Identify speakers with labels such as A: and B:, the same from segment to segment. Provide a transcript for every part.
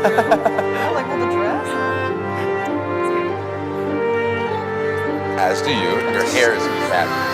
A: Oh, like with the dress?
B: As do you. Your hair is fabulous.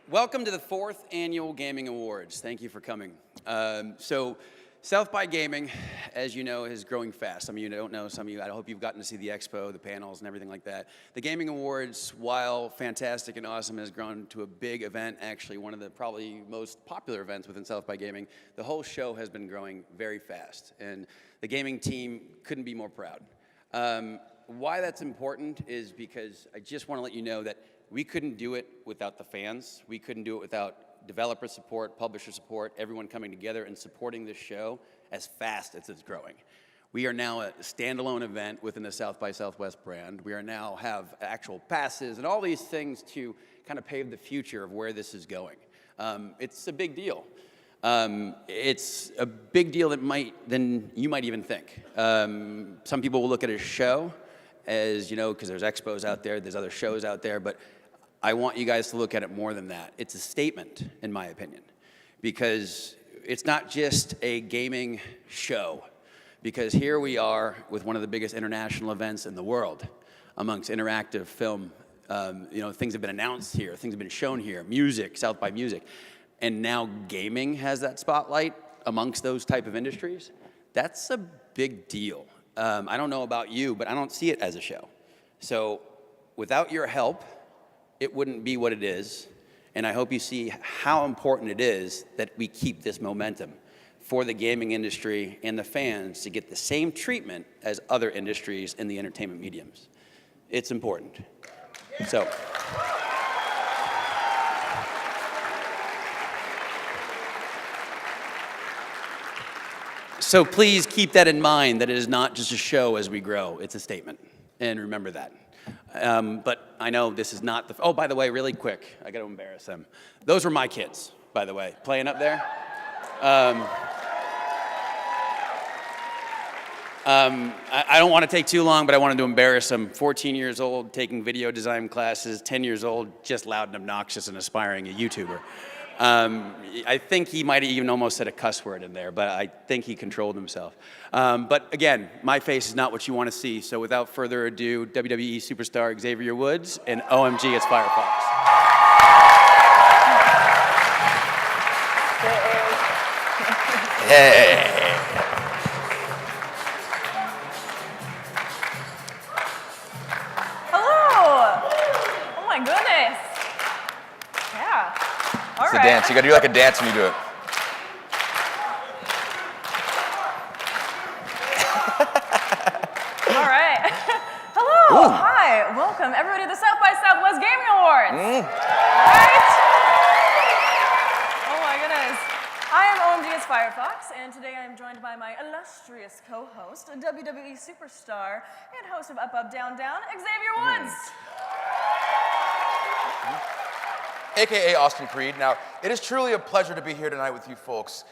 C: Welcome to the 4th Annual Gaming Awards. Thank you for coming. So South by Gaming, as you know, is growing fast. Some of you don't know, some of you, I hope you've gotten to see the expo, the panels, and everything like that. The Gaming Awards, while fantastic and awesome, has grown to a big event, actually one of the probably most popular events within South by Gaming. The whole show has been growing very fast, and the gaming team couldn't be more proud. Why that's important is because I just want to let you know that we couldn't do it without the fans. We couldn't do it without developer support, publisher support, everyone coming together and supporting this show as fast as it's growing. We are now a standalone event within the South by Southwest brand. We are now have actual passes and all these things to kind of pave the future of where this is going. It's a big deal. It's a big deal than you might even think. Some people will look at a show as, you know, because there's expos out there, there's other shows out there, but I want you guys to look at it more than that. It's a statement, in my opinion, because it's not just a gaming show, because here we are with one of the biggest international events in the world amongst interactive film. You know, things have been announced here, things have been shown here, music, South by Music, and now gaming has that spotlight amongst those type of industries. That's a big deal. I don't know about you, but I don't see it as a show. So without your help, it wouldn't be what it is. And I hope you see how important it is that we keep this momentum for the gaming industry and the fans to get the same treatment as other industries in the entertainment mediums. It's important. So please keep that in mind, that it is not just a show as we grow, it's a statement. And remember that. But I know this is not oh, by the way, really quick, I gotta embarrass them. Those were my kids, by the way, playing up there. I don't want to take too long, but I wanted to embarrass them. 14 years old, taking video design classes, 10 years old, just loud and obnoxious and aspiring a YouTuber. I think he might have even almost said a cuss word in there, but I think he controlled himself. But again, my face is not what you want to see, so without further ado, WWE superstar Xavier Woods and OMG, it's Firefox.
B: Hey.
A: All
B: right. Dance. You gotta do like a dance when you do it.
A: All right. Hello. Ooh. Hi. Welcome everybody to the South by Southwest Gaming Awards. Right? Oh my goodness. I am OMG as Firefox, and today I am joined by my illustrious co-host, a WWE superstar and host of Up Up Down Down, Xavier Woods.
B: AKA Austin Creed. Now, it is truly a pleasure to be here tonight with you folks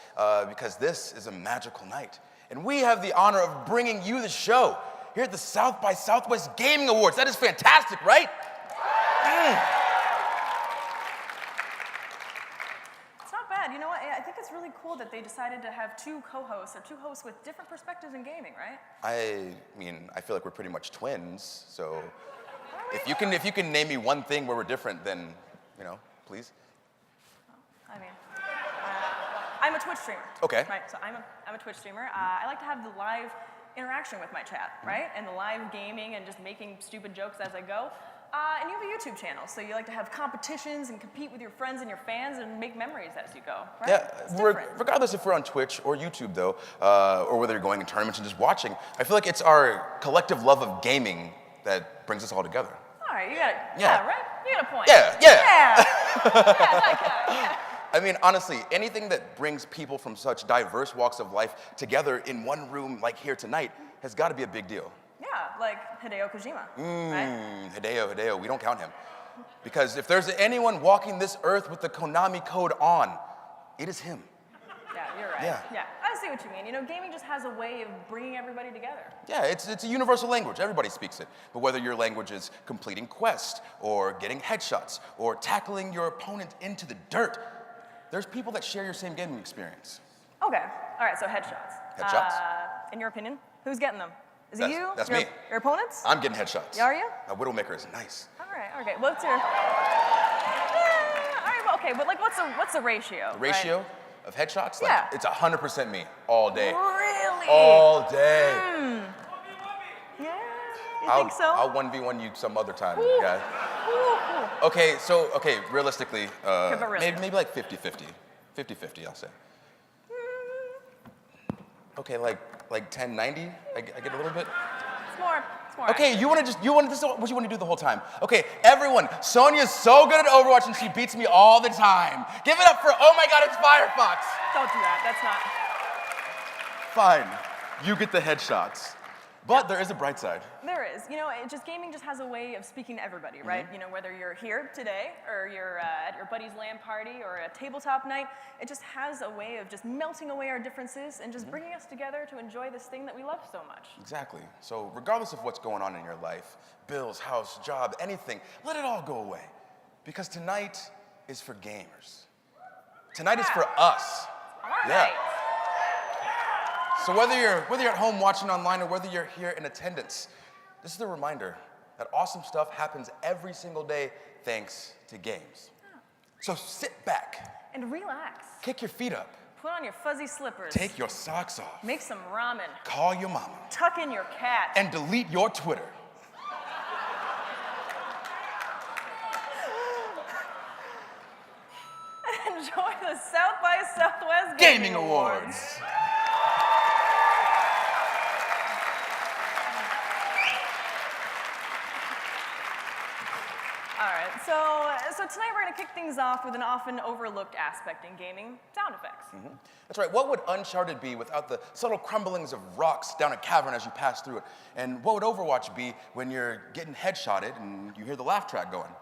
B: because this is a magical night. And we have the honor of bringing you the show here at the South by Southwest Gaming Awards. That is fantastic, right?
A: It's not bad. You know what? I think it's really cool that they decided to have two co-hosts, or two hosts with different perspectives in gaming, right?
B: I mean, I feel like we're pretty much twins, so if you can name me one thing where we're different, then, you know, please.
A: I mean, I'm a Twitch streamer.
B: Okay.
A: Right, so I'm a Twitch streamer. I like to have the live interaction with my chat, right? And the live gaming and just making stupid jokes as I go. And you have a YouTube channel, so you like to have competitions and compete with your friends and your fans and make memories as you go, right?
B: Yeah, regardless if we're on Twitch or YouTube, though, or whether you're going in tournaments and just watching, I feel like it's our collective love of gaming that brings us all together.
A: All right, you got it. Yeah, right? You got a point.
B: Yeah.
A: Yeah, that guy, yeah.
B: I mean, honestly, anything that brings people from such diverse walks of life together in one room like here tonight has got to be a big deal.
A: Yeah, like Hideo Kojima, right?
B: Hideo, we don't count him. Because if there's anyone walking this earth with the Konami code on, it is him.
A: Yeah, you're right. Yeah, I see what you mean. You know, gaming just has a way of bringing everybody together.
B: Yeah, it's a universal language. Everybody speaks it. But whether your language is completing quests, or getting headshots, or tackling your opponent into the dirt, there's people that share your same gaming experience.
A: Okay, all right, so headshots.
B: Headshots?
A: In your opinion, who's getting them? Is it you?
B: That's me.
A: Your opponents?
B: I'm getting headshots.
A: Are you?
B: My Widowmaker is nice.
A: All right, okay. What's your... all right, well, okay, but like what's the ratio?
B: The ratio of headshots? Like,
A: Yeah.
B: it's 100% me, all day.
A: Really?
B: All day.
A: Yeah, you think so?
B: I'll 1v1 you some other time,
A: Ooh.
B: guy.
A: Ooh.
B: Okay, realistically,
A: but really.
B: maybe like 50-50. 50-50, I'll say. Okay, like 10-90? I get a little bit?
A: It's more.
B: Okay, this is what you want to do the whole time. Okay, everyone, Sonia's so good at Overwatch and she beats me all the time. Give it up for, oh my god, it's Firefox.
A: Don't do that, that's not.
B: Fine, you get the headshots. But there is a bright side.
A: There is. You know, gaming just has a way of speaking to everybody, right? You know, whether you're here today or you're at your buddy's LAN party or a tabletop night, it just has a way of just melting away our differences and just bringing us together to enjoy this thing that we love so much.
B: Exactly. So regardless of what's going on in your life, bills, house, job, anything, let it all go away. Because tonight is for gamers. Tonight is for us.
A: All right.
B: So whether you're at home watching online or whether you're here in attendance, this is a reminder that awesome stuff happens every single day thanks to games. So sit back.
A: And relax.
B: Kick your feet up.
A: Put on your fuzzy slippers.
B: Take your socks off.
A: Make some ramen.
B: Call your mama.
A: Tuck in your cat.
B: And delete your Twitter.
A: Enjoy the South by Southwest
B: Gaming Awards.
A: All right, so tonight we're gonna kick things off with an often overlooked aspect in gaming, sound effects.
B: That's right. What would Uncharted be without the subtle crumblings of rocks down a cavern as you pass through it? And what would Overwatch be when you're getting headshotted and you hear the laugh track going?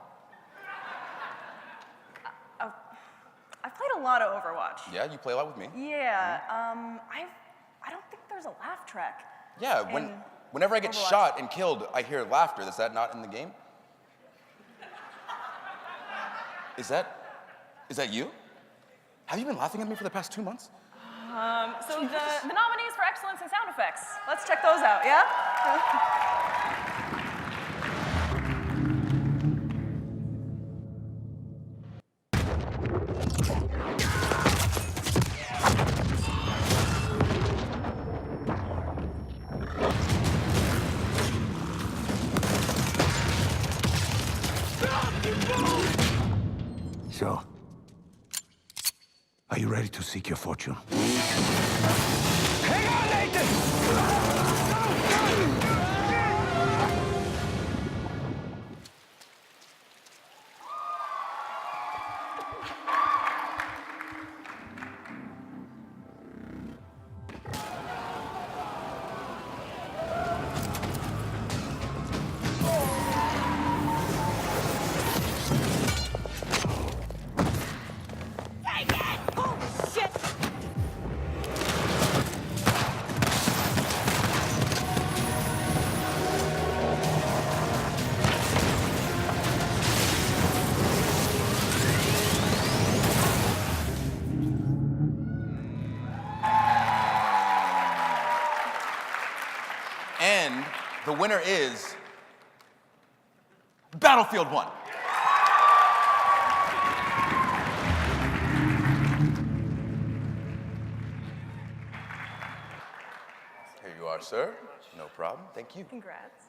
A: I've played a lot of Overwatch.
B: Yeah, you play a lot with me.
A: Yeah, I don't think there's a laugh track.
B: Yeah, whenever I get
A: Overwatch.
B: shot and killed, I hear laughter. Is that not in the game? Is that you? Have you been laughing at me for the past 2 months?
A: So the nominees for excellence in sound effects. Let's check those out, yeah?
D: So, are you ready to seek your fortune?
E: Hang on, Nathan!
B: And the winner is Battlefield 1. Here you are, sir. No problem. Thank you.
A: Congrats.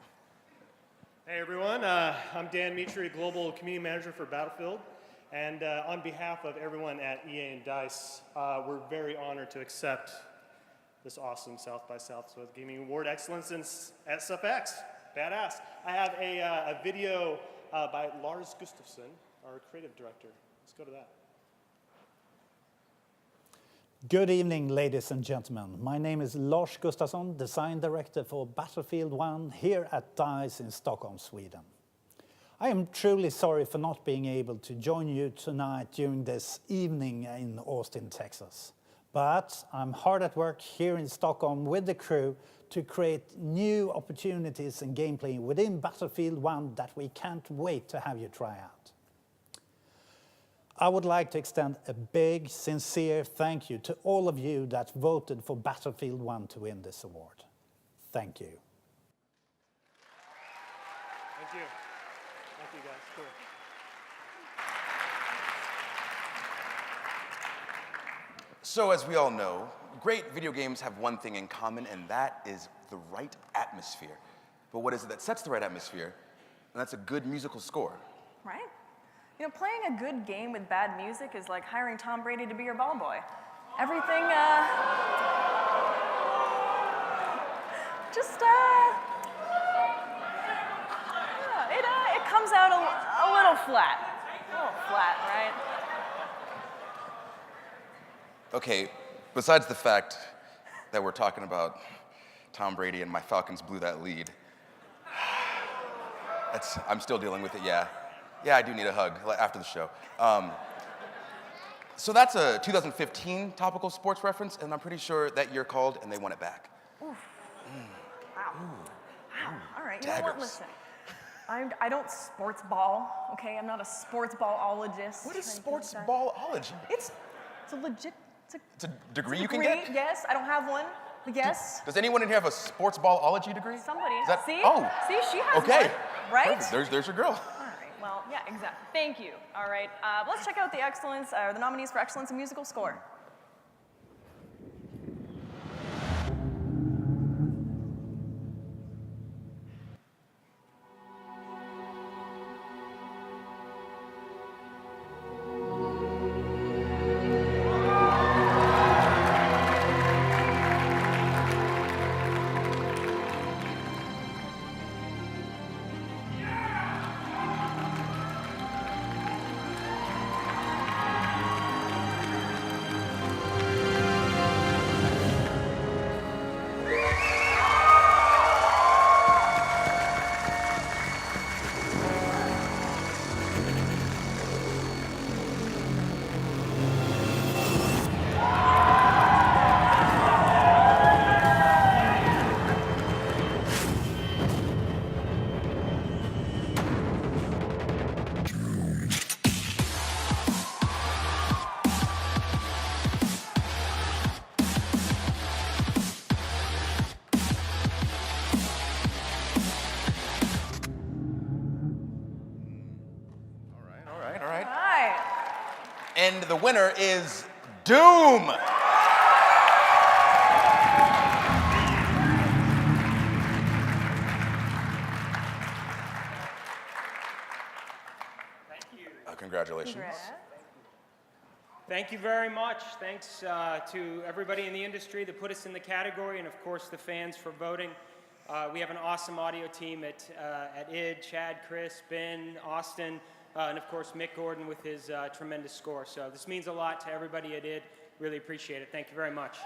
E: Hey everyone, I'm Dan Mitri, Global Community Manager for Battlefield. And on behalf of everyone at EA and DICE, we're very honored to accept this awesome South by Southwest Gaming Award Excellence in SFX. Badass. I have a video by Lars Gustafsson, our creative director. Let's go to that.
D: Good evening, ladies and gentlemen. My name is Lars Gustafsson, Design Director for Battlefield 1 here at DICE in Stockholm, Sweden. I am truly sorry for not being able to join you tonight during this evening in Austin, Texas. But I'm hard at work here in Stockholm with the crew to create new opportunities and gameplay within Battlefield 1 that we can't wait to have you try out. I would like to extend a big, sincere thank you to all of you that voted for Battlefield 1 to win this award. Thank you.
E: Thank you. Thank you guys. Cool.
B: So as we all know, great video games have one thing in common, and that is the right atmosphere. But what is it that sets the right atmosphere? And that's a good musical score.
A: Right? You know, playing a good game with bad music is like hiring Tom Brady to be your ball boy. Everything, it comes out a little flat. A little flat, right?
B: Okay, besides the fact that we're talking about Tom Brady and my Falcons blew that lead, I'm still dealing with it, yeah. Yeah, I do need a hug after the show. So that's a 2015 topical sports reference, and I'm pretty sure that year called and they won it back.
A: Oof. Wow. Wow. All right, you know
B: Daggers.
A: what, listen. I don't sports ball, okay? I'm not a sports ballologist.
B: What is
A: or anything
B: sports
A: like that.
B: ballology?
A: It's a legit,
B: It's a degree
A: it's a
B: you can
A: degree,
B: get?
A: Yes, I don't have one, but yes.
B: Does anyone in here have a sports ballology degree?
A: Somebody.
B: Is that,
A: See?
B: Oh.
A: See, she has
B: Okay.
A: one, right?
B: Perfect. There's your girl.
A: All right, well, yeah, exactly. Thank you. All right, let's check out the excellence, or the nominees for excellence in musical score.
B: And the winner is Doom.
E: Thank you.
B: Congratulations.
A: Congrats.
F: Thank you very much. Thanks to everybody in the industry that put us in the category, and of course the fans for voting. We have an awesome audio team at ID, Chad, Chris, Ben, Austin, and of course Mick Gordon with his tremendous score. So this means a lot to everybody at ID. Really appreciate it. Thank you very much.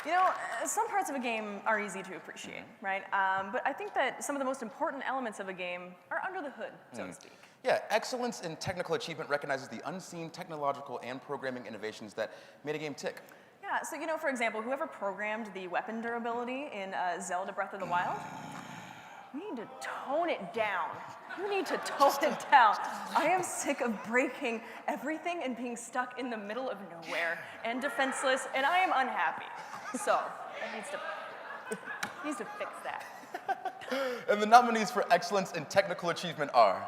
A: You know, some parts of a game are easy to appreciate, right? But I think that some of the most important elements of a game are under the hood, so to speak.
B: Yeah, excellence in technical achievement recognizes the unseen technological and programming innovations that made a game tick.
A: Yeah, so you know, for example, whoever programmed the weapon durability in Zelda Breath of the Wild, You need to tone it down. You need to tone it down. I am sick of breaking everything and being stuck in the middle of nowhere and defenseless, and I am unhappy. So, it needs to fix that.
B: And the nominees for excellence in technical achievement are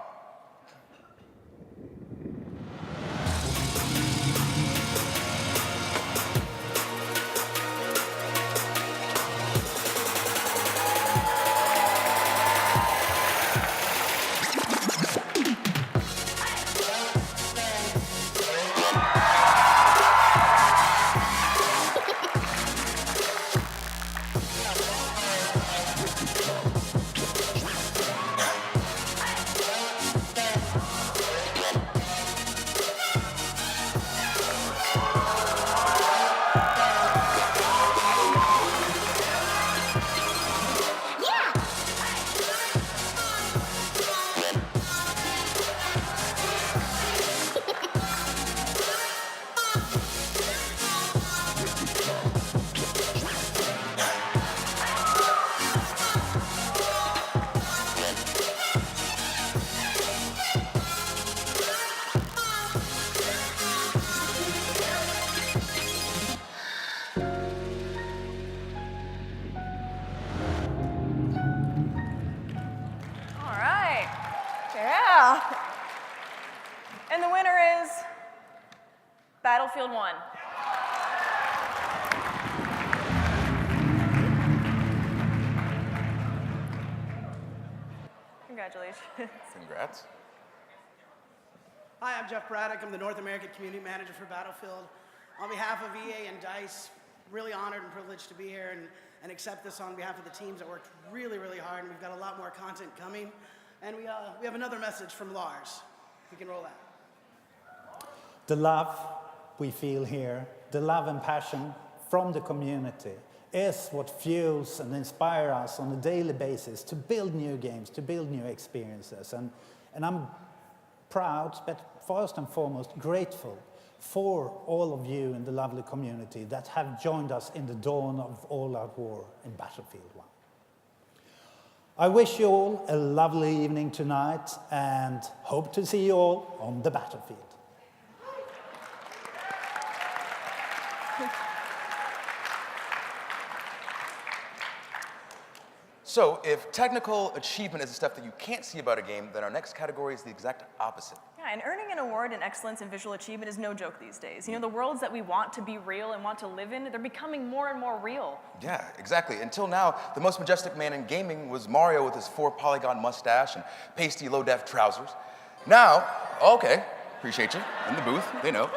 A: All right. Yeah. And the winner is Battlefield 1. Congratulations.
B: congrats.
G: Hi, I'm Jeff Braddock. I'm the North American Community Manager for Battlefield. On behalf of EA and DICE, really honored and privileged to be here and accept this on behalf of the teams that worked really, really hard. And we've got a lot more content coming. And we have another message from Lars. We can roll that.
D: The love we feel here, the love and passion from the community is what fuels and inspires us on a daily basis to build new games, to build new experiences. And I'm proud, but first and foremost grateful for all of you in the lovely community that have joined us in the dawn of all-out war in Battlefield 1. I wish you all a lovely evening tonight and hope to see you all on the battlefield.
B: So, if technical achievement is the stuff that you can't see about a game, then our next category is the exact opposite.
A: Yeah, and earning an award in excellence in visual achievement is no joke these days. You know, the worlds that we want to be real and want to live in, they're becoming more and more real.
B: Yeah, exactly. Until now, the most majestic man in gaming was Mario with his 4-polygon mustache and pasty low-def trousers. Now, okay, appreciate you in the booth, they know.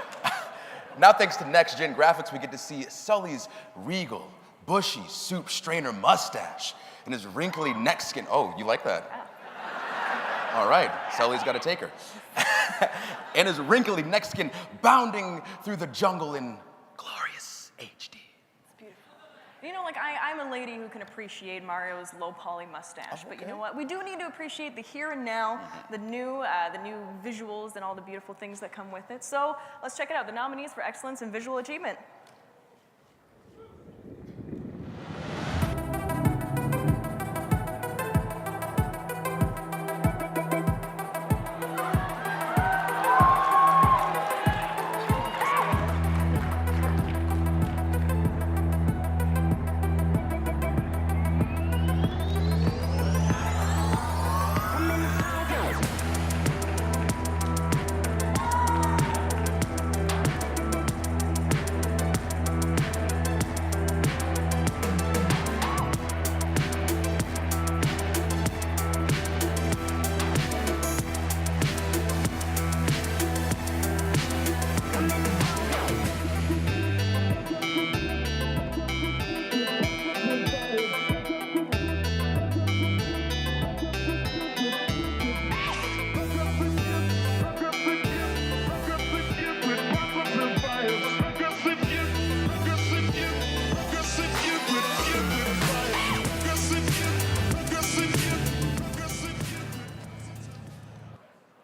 B: Now, thanks to next-gen graphics, we get to see Sully's regal, bushy soup strainer mustache and his wrinkly neck skin. Oh, you like that? Yeah. All right, Sully's got to take her. And his wrinkly neck skin bounding through the jungle in glorious HD.
A: It's beautiful. You know, like, I'm a lady who can appreciate Mario's low-poly mustache, but you know what? We do need to appreciate the here and now, the new visuals and all the beautiful things that come with it. So let's check it out. The nominees for excellence in visual achievement.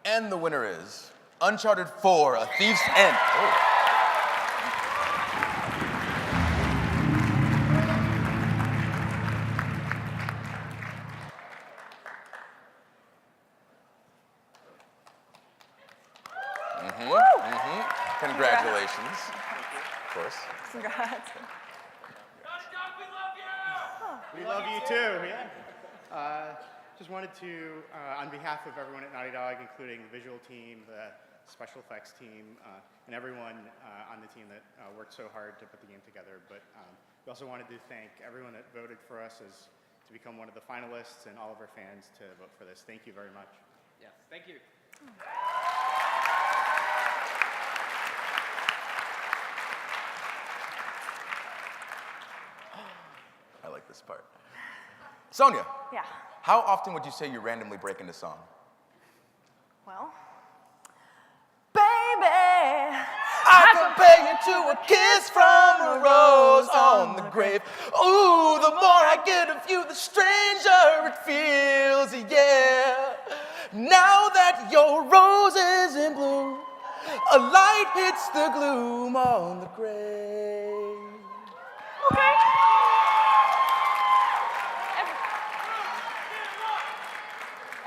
B: And the winner is Uncharted 4, A Thief's End. Oh. Congratulations. Of course.
A: Congrats.
H: We love you too, yeah. Just wanted to, on behalf of everyone at Naughty Dog, including the visual team, the special effects team, and everyone on the team that worked so hard to put the game together, but we also wanted to thank everyone that voted for us to become one of the finalists and all of our fans to vote for this. Thank you very much.
F: Yeah, thank you.
B: I like this part. Sonia,
A: Yeah.
B: how often would you say you randomly break into song?
A: Well, baby,
B: I compare you to a kiss from a rose on the grave. Ooh, the more I get of you, the stranger it feels, yeah. Now that your rose is in bloom, a light hits the gloom on the grave.
A: okay.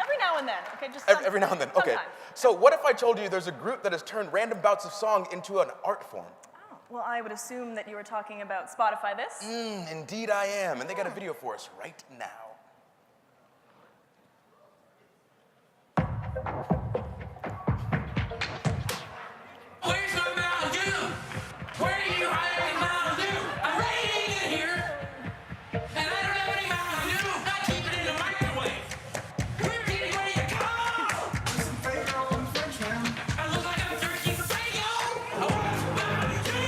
A: Every now and then, okay? Just
B: Every now and then, okay.
A: sometimes.
B: So what if I told you there's a group that has turned random bouts of song into an art form?
A: Oh, well, I would assume that you were talking about Spotify This.
B: Indeed I am, and they got a video for us right now.
I: Where's my Mountain Dew? Where do you hide any Mountain Dew? I'm ready to get here, and I don't have any Mountain Dew. I keep it in the microwave. We're getting ready to go. Some Fago on the fridge, man. I look like I'm thirsty for Fago. I want some Mountain Dew.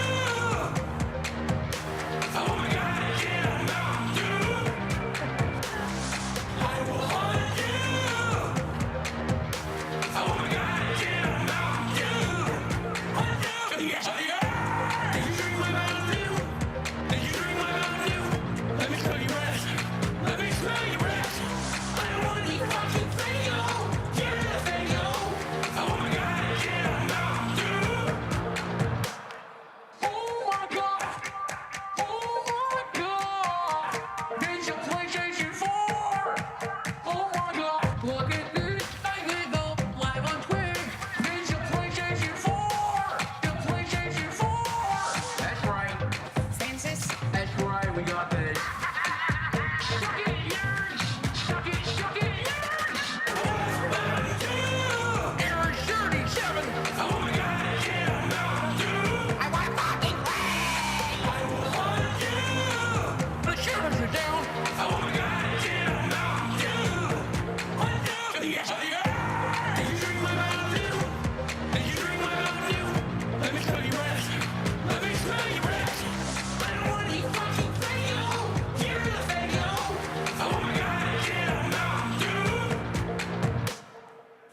I: Oh my God, I get a Mountain Dew. I will hunt you. Oh my God, I get a Mountain Dew. Yes, did you drink my Mountain Dew? Did you drink my Mountain Dew? Let me smell your breath. Let me smell your breath. I don't want to eat fucking Fago. Get rid of Fago. Oh my God, get a Mountain Dew. Oh my God. Oh my God. It's your PlayStation 4. Oh my God. Look at this. I can go live on Twitch. It's your PlayStation 4. The PlayStation 4. That's right. Francis. That's right. We got this. Suck it, nerds. Suck it, nerds. Error 37. Oh my God, I get a Mountain Dew. I want fucking play. I will hunt you. The shadows are down. Oh my God, I get a Mountain Dew. Hunt you. Yes, did you drink my Mountain Dew? Did you drink my Mountain Dew? Let me smell your breath. Let me smell your breath. I don't want to eat fucking Fago. Get rid of Fago. Oh my God, I get a Mountain Dew.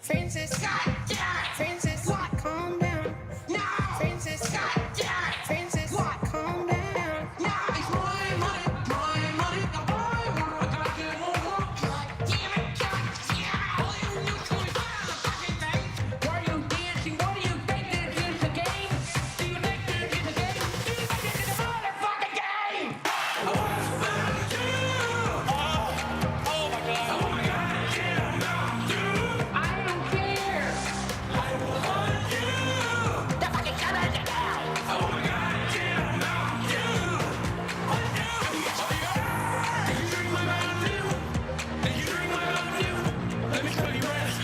I: Francis, God damn it. Francis, what? Calm down. No. Francis, God damn it. Francis, what? Calm down. No. It's my money. My money. I want what I get over. God damn it. God damn it. All you new toys on the fucking thing. Why are you dancing? What do you think this is a game? Do you think this is a game? Do you think this is a motherfucking game? I want a Mountain Dew. Oh my God. Oh my God. I get a Mountain Dew. I don't care. I will hunt you. The fucking colors are down. Oh my God. I get a Mountain Dew. Hunt you. Yes, did you drink my Mountain Dew? Did you drink my Mountain Dew? Let me smell your breath.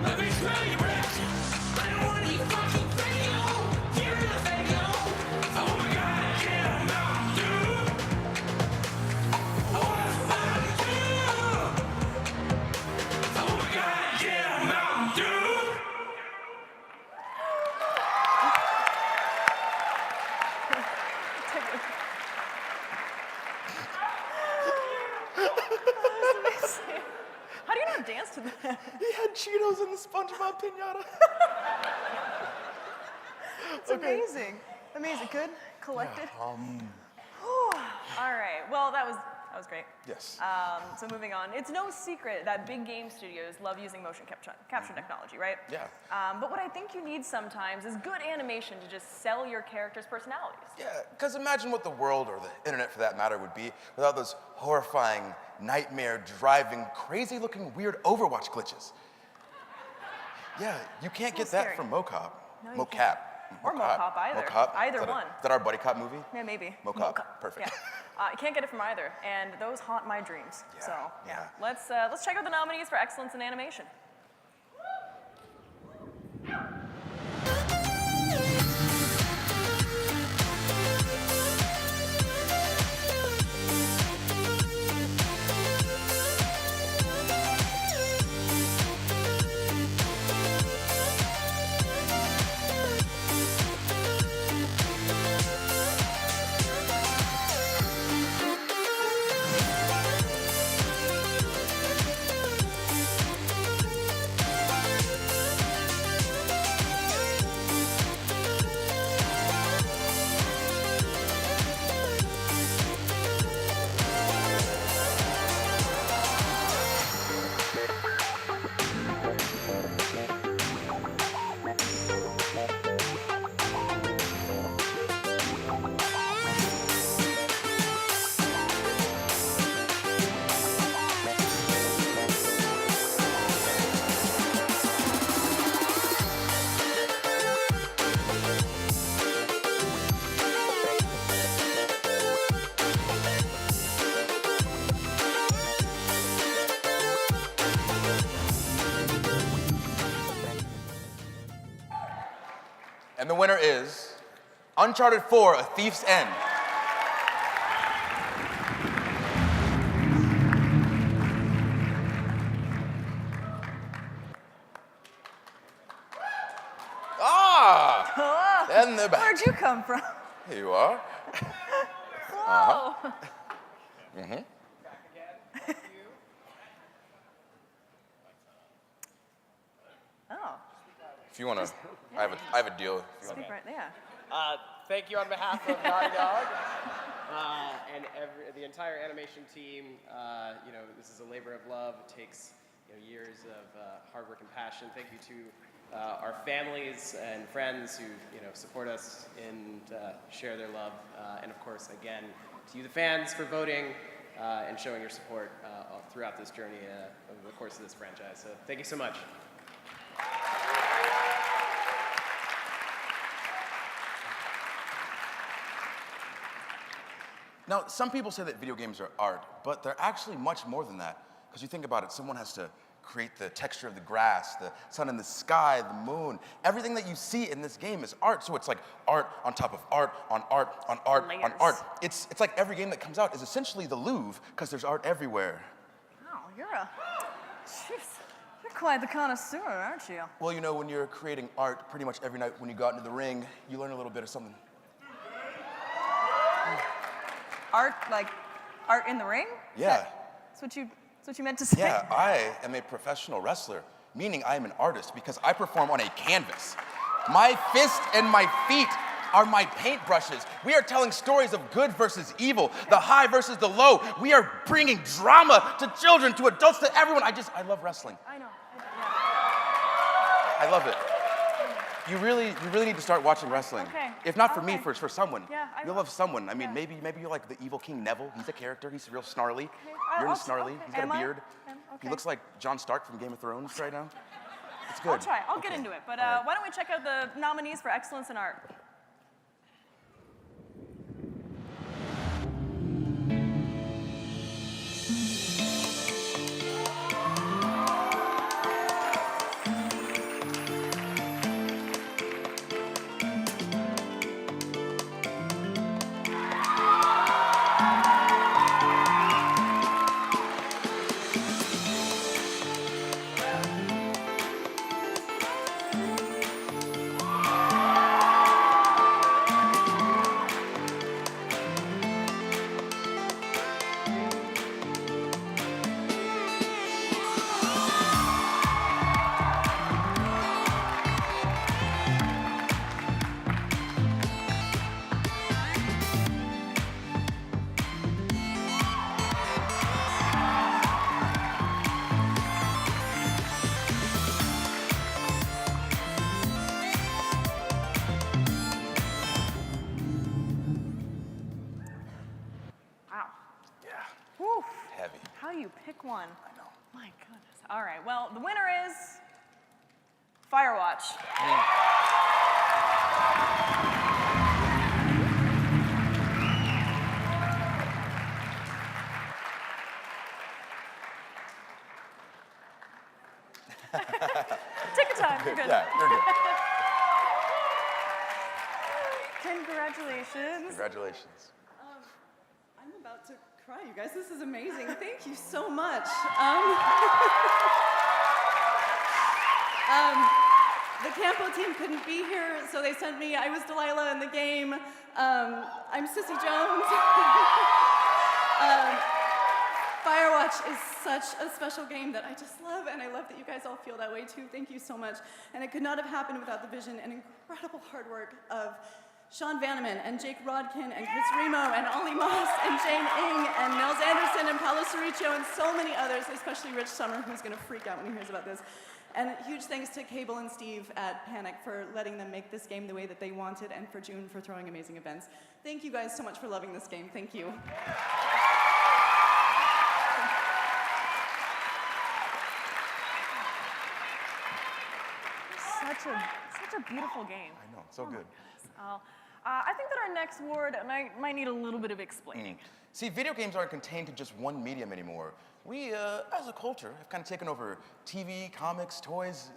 I: Let me smell your breath. I don't want to eat fucking Fago. Get rid of Fago. Oh my God. I get a Mountain Dew. I want a Mountain Dew. Oh my God. I get a Mountain Dew.
A: How do you not dance to that?
B: He had Cheetos in the SpongeBob pinata.
A: It's amazing. Amazing. Good? Collected? All right. Well, that was great.
B: Yes.
A: So moving on. It's no secret that big game studios love using motion capture technology, right?
B: Yeah.
A: But what I think you need sometimes is good animation to just sell your characters' personalities.
B: Yeah, because imagine what the world, or the internet for that matter, would be without those horrifying, nightmare-driving, crazy-looking, weird Overwatch glitches. Yeah, you can't get
A: So
B: that
A: scary.
B: from mocap.
A: No, you
B: Mocap.
A: Or Mo-Cop either.
B: Mo-Cop?
A: Either
B: Is that
A: one.
B: Is that our buddy cop movie?
A: Yeah, maybe.
B: Mo-Cop. Perfect.
A: Yeah. You can't get it from either, and those haunt my dreams.
B: Yeah,
A: So
B: yeah.
A: let's check out the nominees for excellence in animation.
B: And the winner is Uncharted 4, A Thief's End. Ah! And they're back.
A: Where'd you come from?
B: Here you are.
A: Whoa. Oh,
B: If you want to, I have a deal. If you
A: speak right there.
J: Thank you on behalf of Naughty Dog and the entire animation team. This is a labor of love. It takes years of hard work and passion. Thank you to our families and friends who support us and share their love. And of course, again, to you, the fans, for voting and showing your support throughout this journey over the course of this franchise. So thank you so much.
B: Now, some people say that video games are art, but they're actually much more than that. Because you think about it, someone has to create the texture of the grass, the sun in the sky, the moon. Everything that you see in this game is art. So it's like art on top of art, on art, on art, on
A: Layers.
B: art. It's like every game that comes out is essentially the Louvre, because there's art everywhere.
A: Wow, you're quite the connoisseur, aren't you?
B: Well, when you're creating art pretty much every night when you go out into the ring, you learn a little bit of something.
A: Art, like art in the ring?
B: Yeah.
A: That's what you meant to say?
B: Yeah, I am a professional wrestler, meaning I am an artist because I perform on a canvas. My fist and my feet are my paintbrushes. We are telling stories of good versus evil, the high versus the low. We are bringing drama to children, to adults, to everyone. I love wrestling.
A: I know.
B: I love it. You really need to start watching wrestling.
A: Okay.
B: If not for me,
A: Okay.
B: for someone.
A: Yeah, I
B: You'll
A: will.
B: love someone. I mean,
A: Yeah.
B: maybe you're like the evil King Neville. He's a character. He's real snarly.
A: I'll
B: You're in
A: try-
B: snarly.
A: okay.
B: He's got
A: Am
B: a
A: I?
B: beard.
A: Okay.
B: He looks like Jon Stark from Game of Thrones right now. It's good.
A: I'll try. I'll get
B: Okay.
A: into it. But
B: All right.
A: why don't we check out the nominees for excellence in art? Wow.
B: Yeah.
A: Whew.
B: Heavy.
A: How do you pick one?
B: I know.
A: My goodness. All right. Well, the winner is Firewatch. Take your time, you're good.
B: Yeah, you're good.
A: Congratulations.
B: Congratulations.
K: I'm about to cry, you guys. This is amazing. Thank you so much. The Campo team couldn't be here, so they sent me. I was Delilah in the game. I'm Sissy Jones. Firewatch is such a special game that I just love, and I love that you guys all feel that way too. Thank you so much. And it could not have happened without the vision and incredible hard work of Sean Vanneman and Jake Rodkin and Chris Remo and Ollie Moss and Jane Ng and Nels Anderson and Paulo Cerricho and so many others, especially Rich Summer, who's going to freak out when he hears about this. And huge thanks to Cable and Steve at Panic for letting them make this game the way that they wanted, and for June for throwing amazing events. Thank you guys so much for loving this game. Thank you.
A: Such a beautiful game.
B: I know, so good.
A: I think that our next award might need a little bit of explaining.
B: See, video games aren't contained to just one medium anymore. We, as a culture, have kind of taken over TV, comics, toys,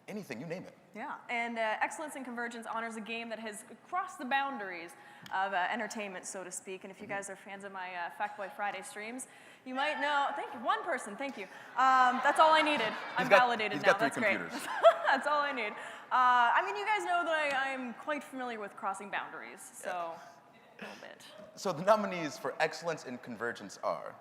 B: anything, you name it.
A: Yeah, and Excellence in Convergence honors a game that has crossed the boundaries of entertainment, so to speak. And if you guys are fans of my Fact Boy Friday streams, you might know, thank you, one person, thank you. That's all I needed. I'm validated now, that's great. That's all I need. I mean, you guys know that I'm quite familiar with crossing boundaries, so a little bit.
B: So the nominees for Excellence in Convergence are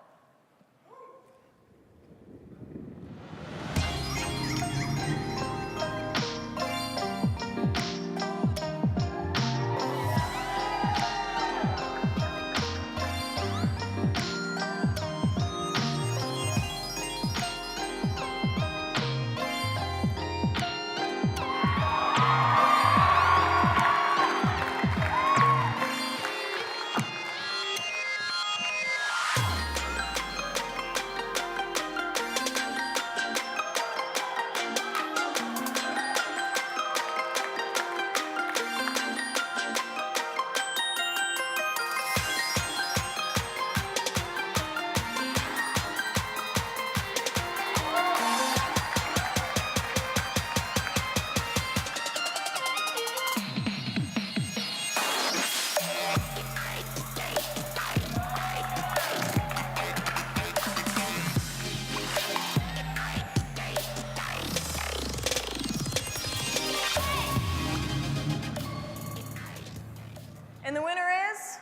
A: And the winner is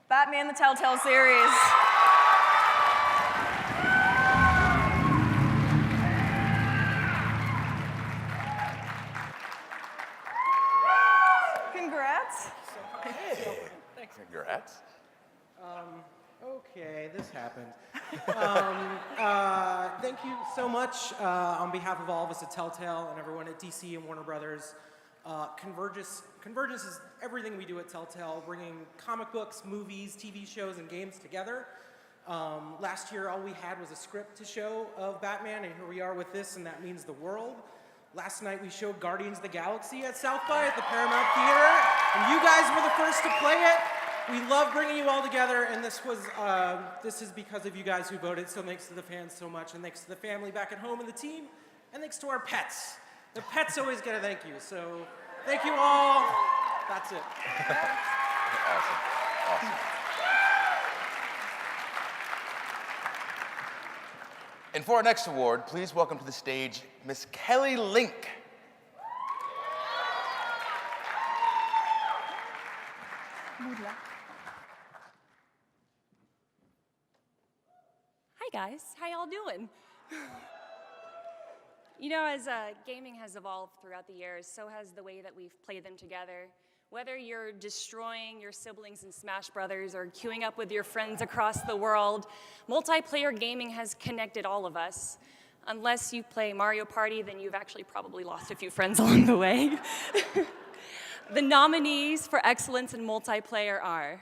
A: Batman the Telltale series. Congrats.
B: Congrats.
L: Okay, this happened. Thank you so much on behalf of all of us at Telltale and everyone at DC and Warner Brothers. Convergence is everything we do at Telltale, bringing comic books, movies, TV shows, and games together. Last year, all we had was a script to show of Batman, and here we are with this, and that means the world. Last night, we showed Guardians of the Galaxy at South by at the Paramount Theater, and you guys were the first to play it. We love bringing you all together, and this is because of you guys who voted, so thanks to the fans so much, and thanks to the family back at home and the team, and thanks to our pets. The pets always get a thank you, so thank you all. That's it.
B: Awesome. And for our next award, please welcome to the stage Miss Kelly Link.
M: Hi guys, how y'all doing? You know, as gaming has evolved throughout the years, so has the way that we've played them together. Whether you're destroying your siblings in Smash Brothers or queuing up with your friends across the world, multiplayer gaming has connected all of us. Unless you play Mario Party, then you've actually probably lost a few friends along the way. The nominees for Excellence in Multiplayer are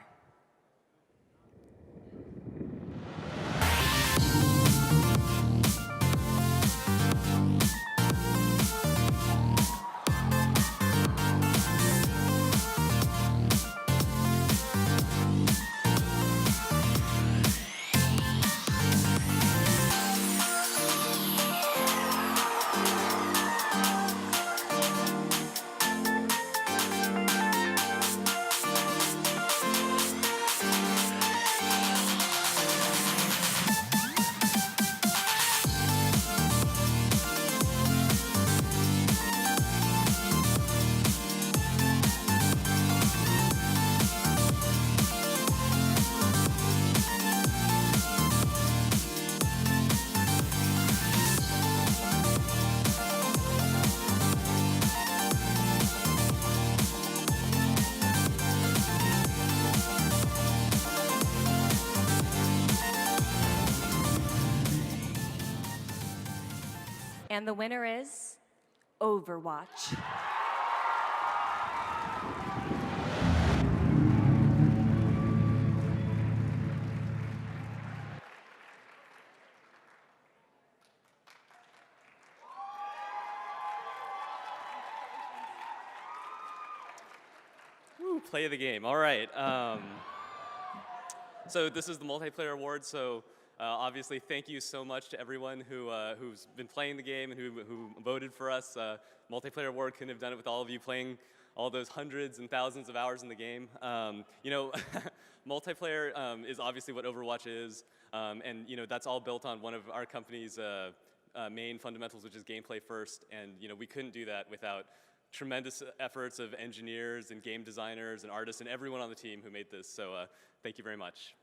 M: And the winner is Overwatch.
N: Woo, play the game. All right. So this is the multiplayer award. So obviously, thank you so much to everyone who's been playing the game and who voted for us. Multiplayer award couldn't have done it with all of you playing all those hundreds and thousands of hours in the game. You know, multiplayer is obviously what Overwatch is, and you know that's all built on one of our company's main fundamentals, which is gameplay first. And you know we couldn't do that without tremendous efforts of engineers and game designers and artists and everyone on the team who made this. So thank you very much.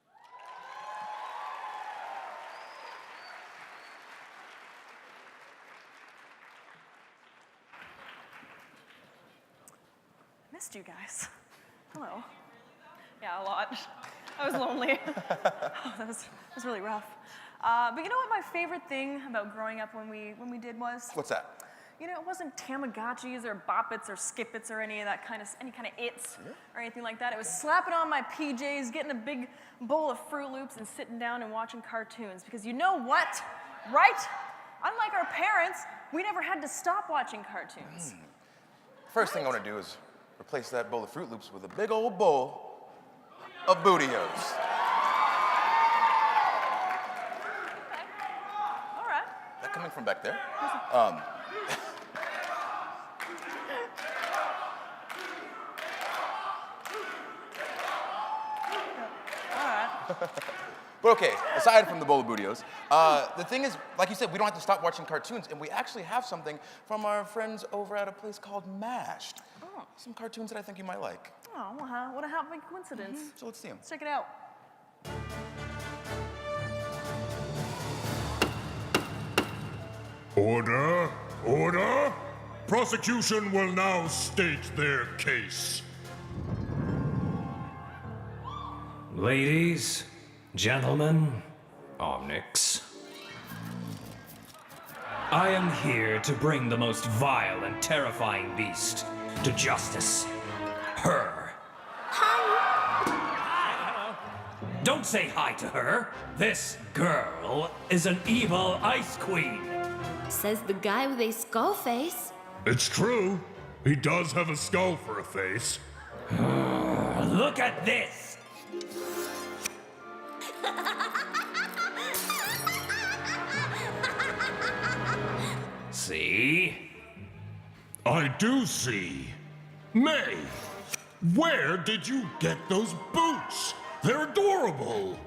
A: Missed you guys. Hello. Yeah, a lot. I was lonely. Oh, that was really rough. But you know what my favorite thing about growing up when we did was?
B: What's that?
A: You know, it wasn't Tamagotchis or Bop-Its or Skip-Its or any kind of its or anything like that. It was slapping on my PJs, getting a big bowl of Fruit Loops and sitting down and watching cartoons. Because you know what, right? Unlike our parents, we never had to stop watching cartoons.
B: First thing I want to do is replace that bowl of Fruit Loops with a big old bowl of Booty-O's.
A: All right.
B: That coming from back there? But okay, aside from the bowl of Booty-O's, the thing is, like you said, we don't have to stop watching cartoons, and we actually have something from our friends over at a place called MASH'd.
A: Oh.
B: Some cartoons that I think you might like.
A: Oh, well, what a happy coincidence.
B: So let's see them.
A: Let's check it out.
O: Order! Order! Prosecution will now state their case.
P: Ladies, gentlemen, Omnics. I am here to bring the most vile and terrifying beast to justice. Her. Hi! Don't say hi to her. This girl is an evil ice queen.
Q: Says the guy with a skull face.
O: It's true. He does have a skull for a face.
P: Look at this! See?
O: I do see. May, where did you get those boots? They're adorable.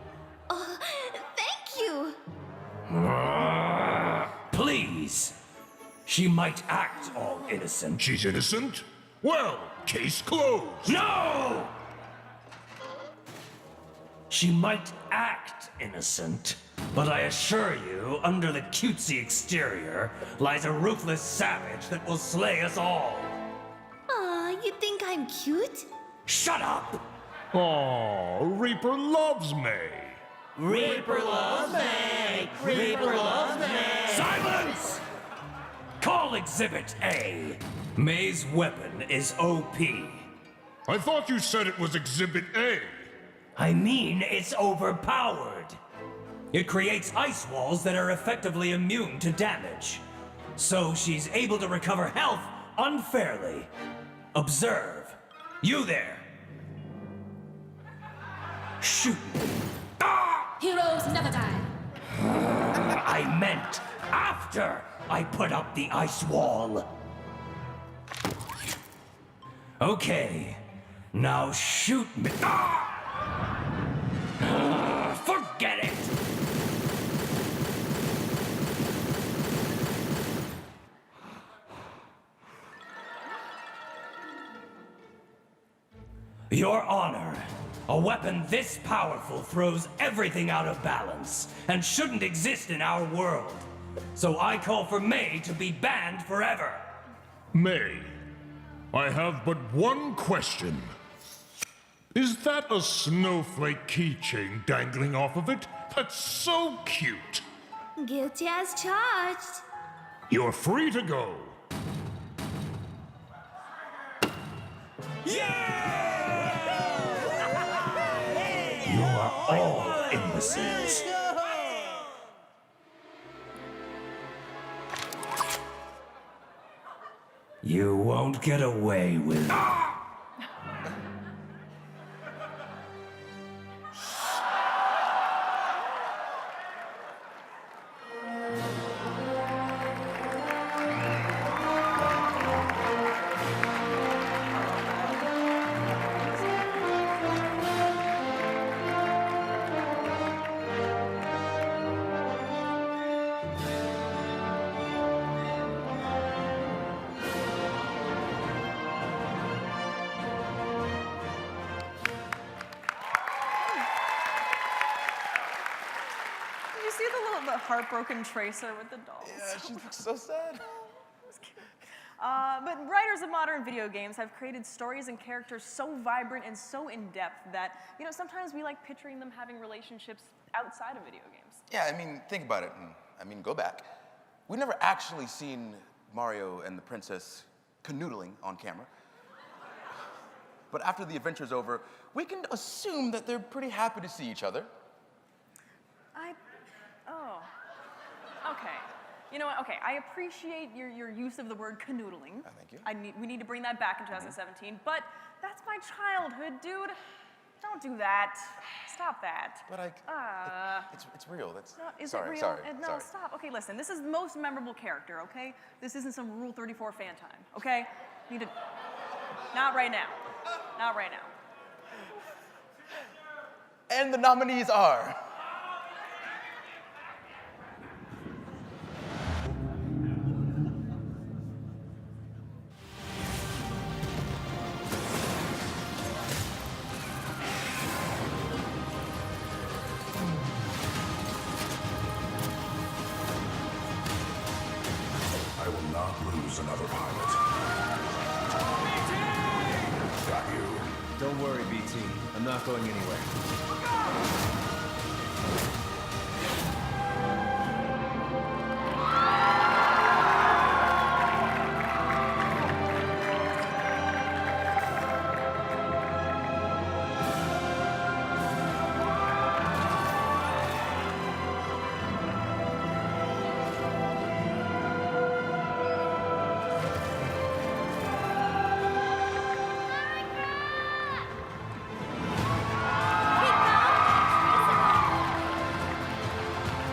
Q: Thank you.
P: Please. She might act all innocent.
O: She's innocent? Well, case closed.
P: No! She might act innocent, but I assure you, under the cutesy exterior lies a ruthless savage that will slay us all.
Q: Aw, you think I'm cute?
P: Shut up!
O: Aw, Reaper loves May.
P: Reaper loves May! Reaper loves May! Silence! Call Exhibit A. May's weapon is OP.
O: I thought you said it was Exhibit A.
P: I mean, it's overpowered. It creates ice walls that are effectively immune to damage. So she's able to recover health unfairly. Observe. You there. Shoot me. Ah!
Q: Heroes never die.
P: I meant after I put up the ice wall. Okay. Now shoot me. Ah! Forget it! Your Honor, a weapon this powerful throws everything out of balance and shouldn't exist in our world. So I call for May to be banned forever.
O: May, I have but one question. Is that a snowflake keychain dangling off of it? That's so cute.
Q: Guilty as charged.
O: You're free to go.
P: You are all imbeciles. You won't get away with it.
A: Did you see the heartbroken Tracer with the dolls?
B: Yeah, she looks so sad.
A: But writers of modern video games have created stories and characters so vibrant and so in-depth that, sometimes we like picturing them having relationships outside of video games.
B: Yeah, I mean, think about it. Go back. We've never actually seen Mario and the princess canoodling on camera. But after the adventure's over, we can assume that they're pretty happy to see each other.
A: Okay. You know what? Okay, I appreciate your use of the word canoodling.
B: Thank you.
A: We need to bring that back in 2017, but that's my childhood, dude. Don't do that. Stop that.
B: But it's real. That's
A: Is
B: sorry,
A: it real?
B: Sorry,
A: No,
B: sorry.
A: stop. Okay, listen. This is the most memorable character, okay? This isn't some Rule 34 fan time, okay? Need to... Not right now. Not right now.
B: And the nominees are...
O: I will not lose another pilot. Got you.
R: Don't worry, BT. I'm not going anywhere.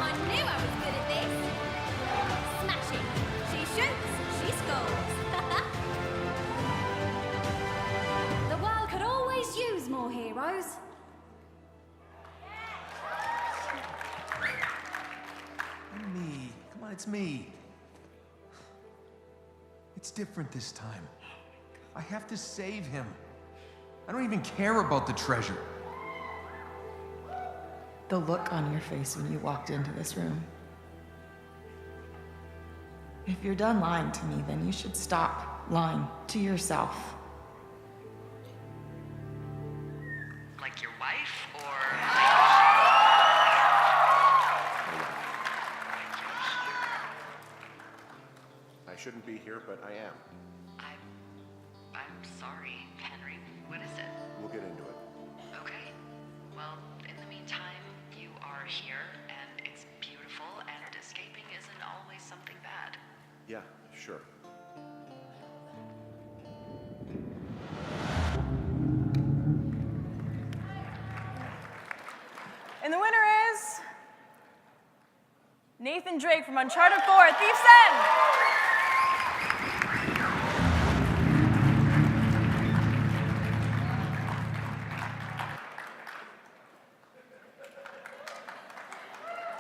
Q: I knew I was good at this. Smashing. She shoots, she scores. The world could always use more heroes.
R: Me. Come on, it's me. It's different this time. I have to save him. I don't even care about the treasure.
S: The look on your face when you walked into this room. If you're done lying to me, then you should stop lying to yourself.
T: Like your wife, or
U: I shouldn't be here, but I am.
T: I'm sorry, Henry. What is it?
U: We'll get into it.
T: Okay. Well, in the meantime, you are here, and it's beautiful, and escaping isn't always something bad.
U: Yeah, sure.
A: And the winner is... Nathan Drake from Uncharted 4, Thief's End!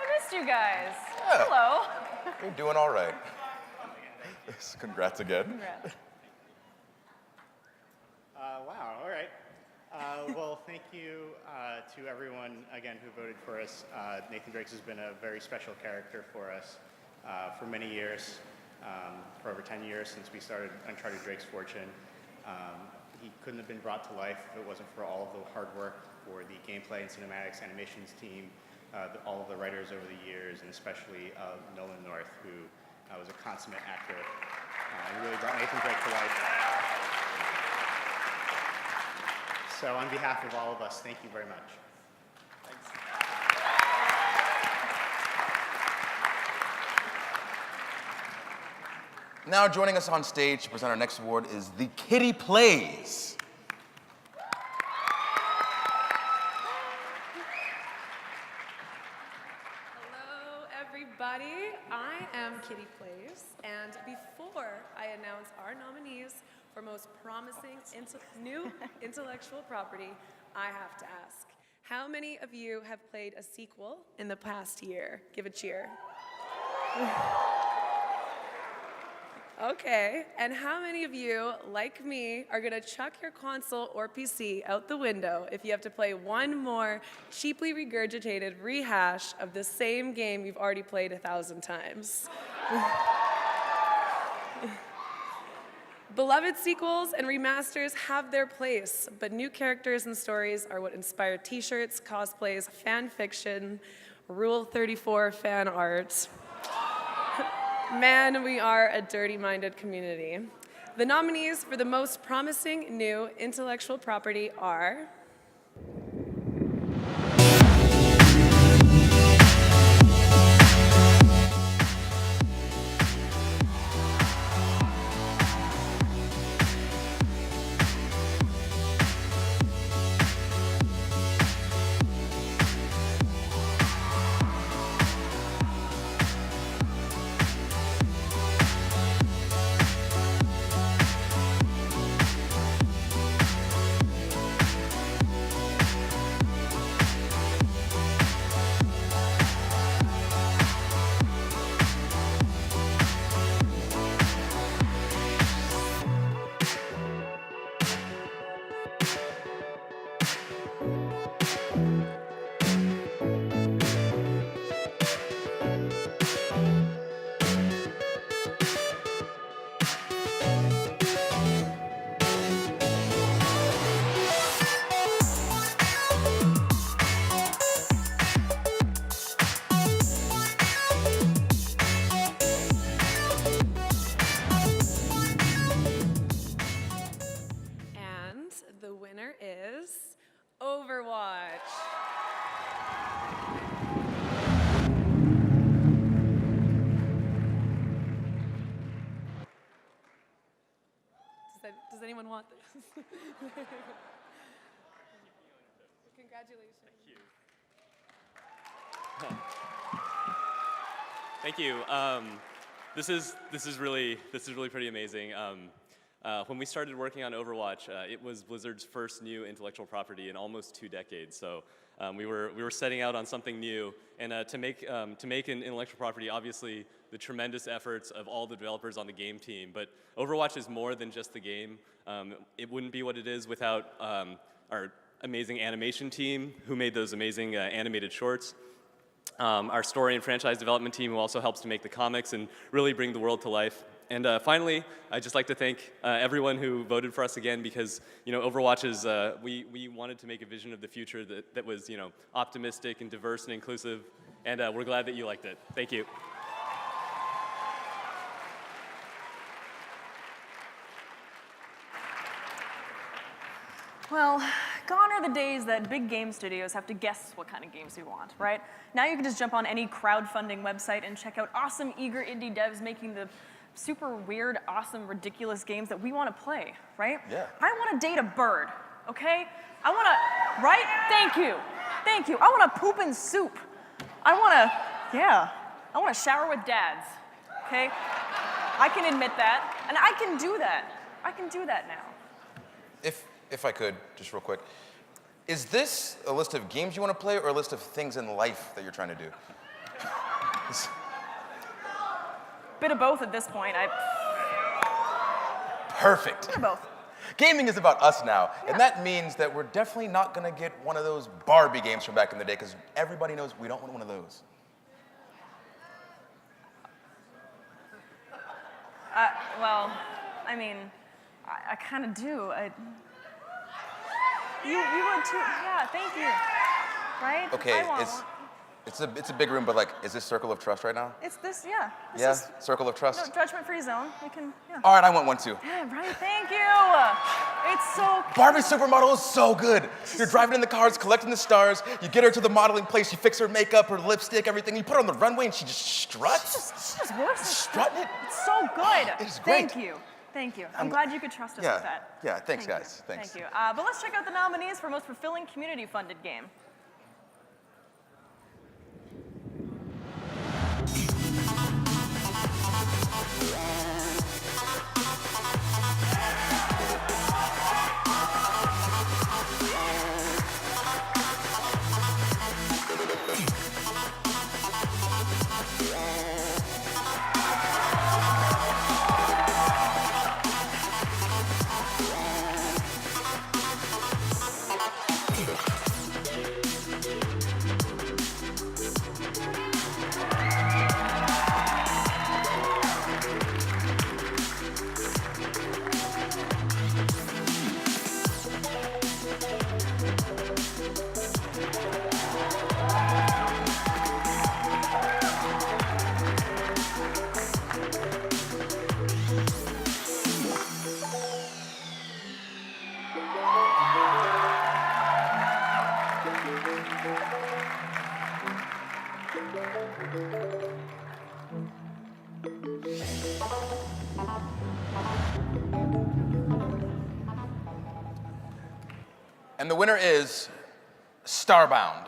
A: I missed you guys.
B: Yeah.
A: Hello.
B: You're doing all right. Congrats again.
A: Congrats.
H: Wow, all right. Well, thank you to everyone, again, who voted for us. Nathan Drake has been a very special character for us for many years, for over 10 years since we started Uncharted Drake's Fortune. He couldn't have been brought to life if it wasn't for all of the hard work for the gameplay and cinematics animations team, all of the writers over the years, and especially Nolan North, who was a consummate actor. He really brought Nathan Drake to life. So on behalf of all of us, thank you very much.
B: Now joining us on stage to present our next award is The Kitty Plays.
C: Hello, everybody. I am Kitty Plays, and before I announce our nominees for most promising new intellectual property, I have to ask, how many of you have played a sequel in the past year? Give a cheer. Okay, and how many of you, like me, are gonna chuck your console or PC out the window if you have to play one more cheaply regurgitated rehash of the same game you've already played 1,000 times? Beloved sequels and remasters have their place, but new characters and stories are what inspire t-shirts, cosplays, fan fiction, Rule 34 fan art. Man, we are a dirty-minded community. The nominees for the most promising new intellectual property are the winner is Overwatch. Does anyone want this? Congratulations.
N: Thank you. This is really pretty amazing. When we started working on Overwatch, it was Blizzard's first new intellectual property in almost 2 decades. So we were setting out on something new, and to make an intellectual property, obviously the tremendous efforts of all the developers on the game team. But Overwatch is more than just the game. It wouldn't be what it is without our amazing animation team, who made those amazing animated shorts. Our story and franchise development team, who also helps to make the comics and really bring the world to life. And finally, I'd just like to thank everyone who voted for us again, because Overwatch is, we wanted to make a vision of the future that was optimistic and diverse and inclusive, and we're glad that you liked it. Thank you.
A: Well, gone are the days that big game studios have to guess what kind of games we want, right? Now you can just jump on any crowdfunding website and check out awesome, eager indie devs making the super weird, awesome, ridiculous games that we want to play, right?
B: Yeah.
A: I want to date a bird, okay? I want to, right? Thank you. Thank you. I want to poop in soup. I want to shower with dads, okay? I can admit that, and I can do that. I can do that now.
B: If I could, just real quick, is this a list of games you want to play or a list of things in life that you're trying to do?
A: Bit of both at this point.
B: Perfect.
A: Bit of both.
B: Gaming is about us now, and that means that we're definitely not going to get one of those Barbie games from back in the day, because everybody knows we don't want one of those.
A: Well, I mean, I kind of do. You would too. Yeah, thank you. Right?
B: Okay,
A: I want
B: is It's a big room, but like, is this circle of trust right now?
A: It's this, yeah. This
B: Yeah,
A: is,
B: circle of trust.
A: no, judgment-free zone. We can, yeah.
B: All right, I want one too.
A: Yeah, right, thank you. It's so
B: Barbie Supermodel is so good. You're driving in the cars, collecting the stars. You get her to the modeling place. You fix her makeup, her lipstick, everything. You put her on the runway, and she just struts.
A: She just works.
B: Strutting it.
A: It's so good.
B: It is great.
A: Thank you. Thank you. I'm glad you could trust us
B: Yeah,
A: with that.
B: yeah. Thanks,
A: Thank
B: guys.
A: you.
B: Thanks.
A: Thank you. But let's check out the nominees for most fulfilling community-funded game.
B: And the winner is Starbound.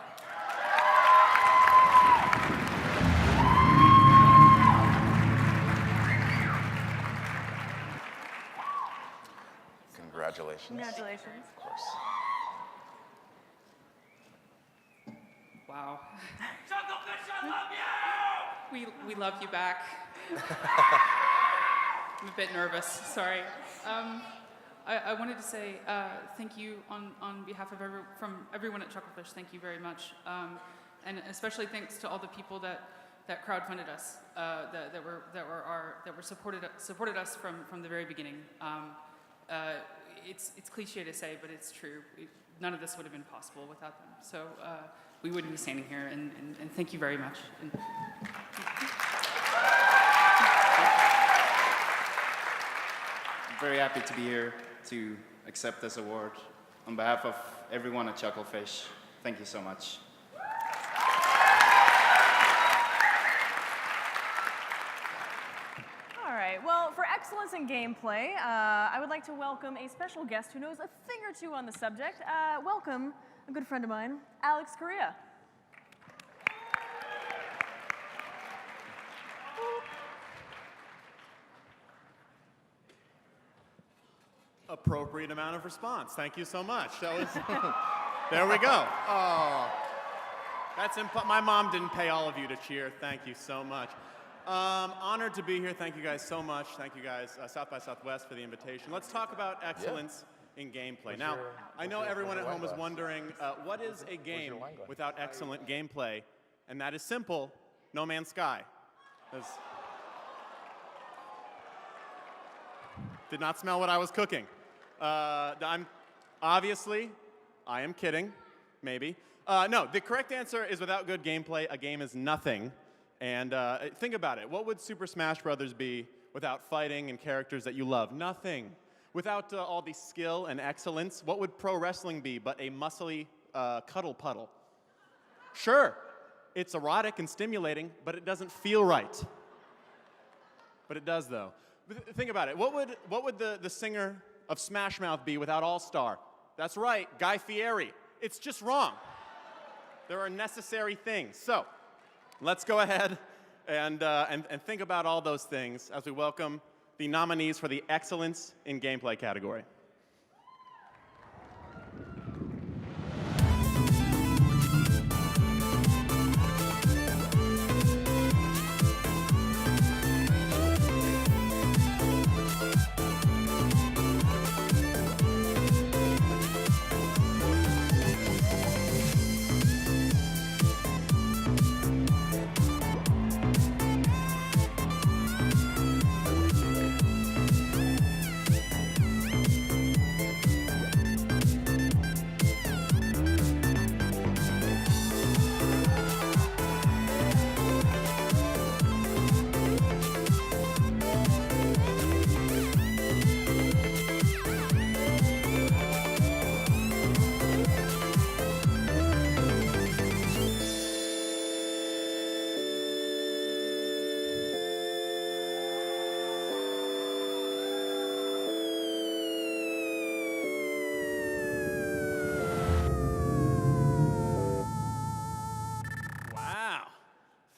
B: Congratulations.
A: Congratulations.
B: Of course.
E: Wow. We love you back. I'm a bit nervous, sorry. I wanted to say thank you on behalf of from everyone at Chucklefish. Thank you very much, and especially thanks to all the people that crowdfunded us, that supported us from the very beginning. It's cliche to say, but it's true. None of this would have been possible without them. So we wouldn't be standing here. And thank you very much. And
V: I'm very happy to be here to accept this award. On behalf of everyone at Chucklefish, thank you so much.
A: All right, well, for excellence in gameplay, I would like to welcome a special guest who knows a thing or two on the subject. Welcome a good friend of mine, Alex Correa.
W: Appropriate amount of response. Thank you so much. That was, there we go. Oh, that's my mom didn't pay all of you to cheer. Thank you so much. Honored to be here. Thank you guys so much. Thank you guys, South by Southwest, for the invitation. Let's talk about excellence in gameplay. Now, I know everyone at home is wondering, what is a game without excellent gameplay? And that is simple, No Man's Sky. Did not smell what I was cooking. I am kidding, maybe. No, the correct answer is without good gameplay, a game is nothing. And think about it. What would Super Smash Brothers be without fighting and characters that you love? Nothing. Without all the skill and excellence, what would pro wrestling be but a muscly cuddle puddle? Sure, it's erotic and stimulating, but it doesn't feel right. But it does, though. Think about it. What would the singer of Smash Mouth be without All-Star? That's right, Guy Fieri. It's just wrong. There are necessary things. So let's go ahead and think about all those things as we welcome the nominees for the Excellence in Gameplay category.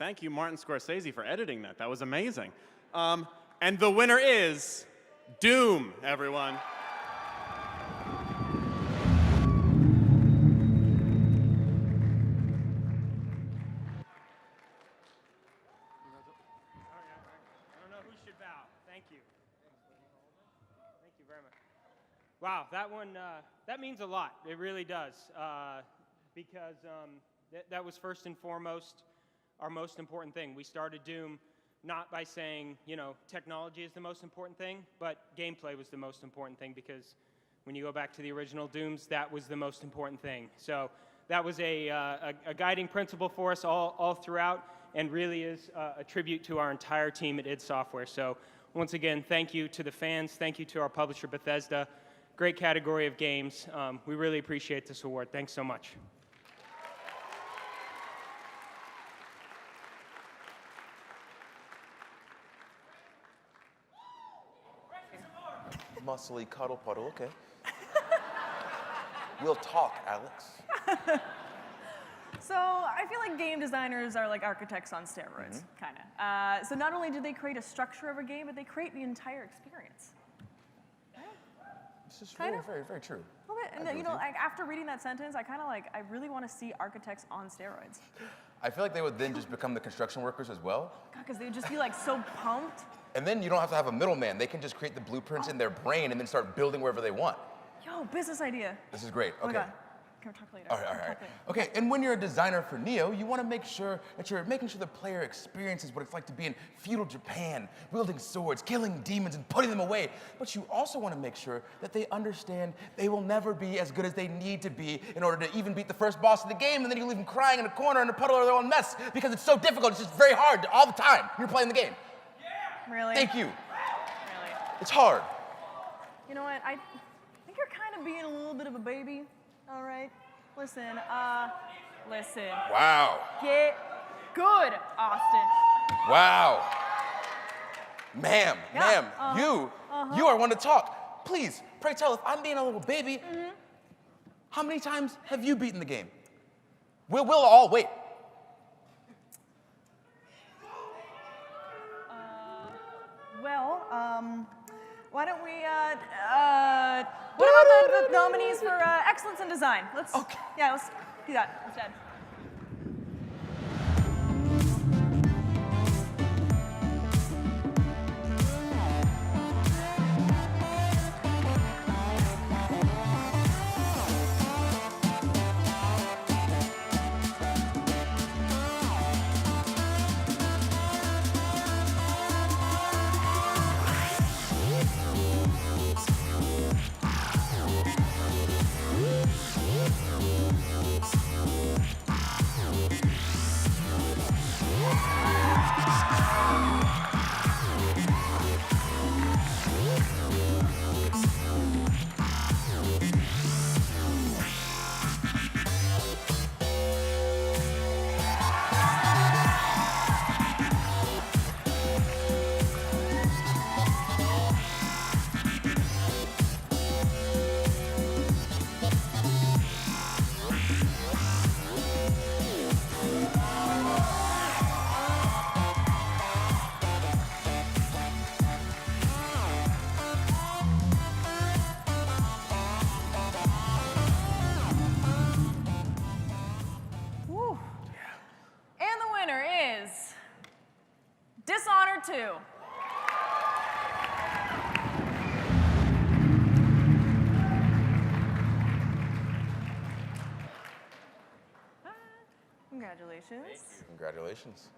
W: Thank you, Martin Scorsese, for editing that. That was amazing. And the winner is Doom, everyone.
D: Wow, that one, that means a lot. It really does. Because that was first and foremost our most important thing. We started Doom not by saying, you know, technology is the most important thing, but gameplay was the most important thing, because when you go back to the original Dooms, that was the most important thing. So that was a guiding principle for us all throughout, and really is a tribute to our entire team at id Software. So once again, thank you to the fans, thank you to our publisher Bethesda. Great category of games. We really appreciate this award. Thanks so much.
B: Muscly cuddle puddle, okay. We'll talk, Alex.
A: So I feel like game designers are like architects on steroids, kind of. So not only do they create a structure of a game, but they create the entire experience.
B: This is
A: Kind
B: very,
A: of.
B: very, very true.
A: A little bit. And
B: I
A: then,
B: agree with
A: like after reading that sentence, I kind of like, I really want to see architects on steroids.
B: I feel like they would then just become the construction workers as well.
A: God, because they would just be like so pumped.
B: And then you don't have to have a middleman. They can just create the blueprints in their brain and then start building wherever they want.
A: Yo, business idea.
B: This is great.
A: Oh my
B: Okay.
A: God. Can we talk later?
B: All right, all right, all right. Okay, and when you're a designer for Neo, you want to make sure that you're making sure the player experiences what it's like to be in feudal Japan, wielding swords, killing demons, and putting them away. But you also want to make sure that they understand they will never be as good as they need to be in order to even beat the first boss of the game, and then you leave them crying in a corner in a puddle of their own mess because it's so difficult. It's just very hard all the time. You're playing the game.
A: Really?
B: Thank you.
A: Really?
B: It's hard.
A: You know what? I think you're kind of being a little bit of a baby. All right? Listen.
B: Wow.
A: Get good, Austin.
B: Wow. Ma'am,
A: Yeah,
B: ma'am, you are one to talk. Please, pray tell, if I'm being a little baby, how many times have you beaten the game? We'll all wait.
A: Well, why don't we, what about the nominees for excellence in design? Let's do that instead. Woo. And the winner is Dishonored 2. Congratulations.
B: Congratulations.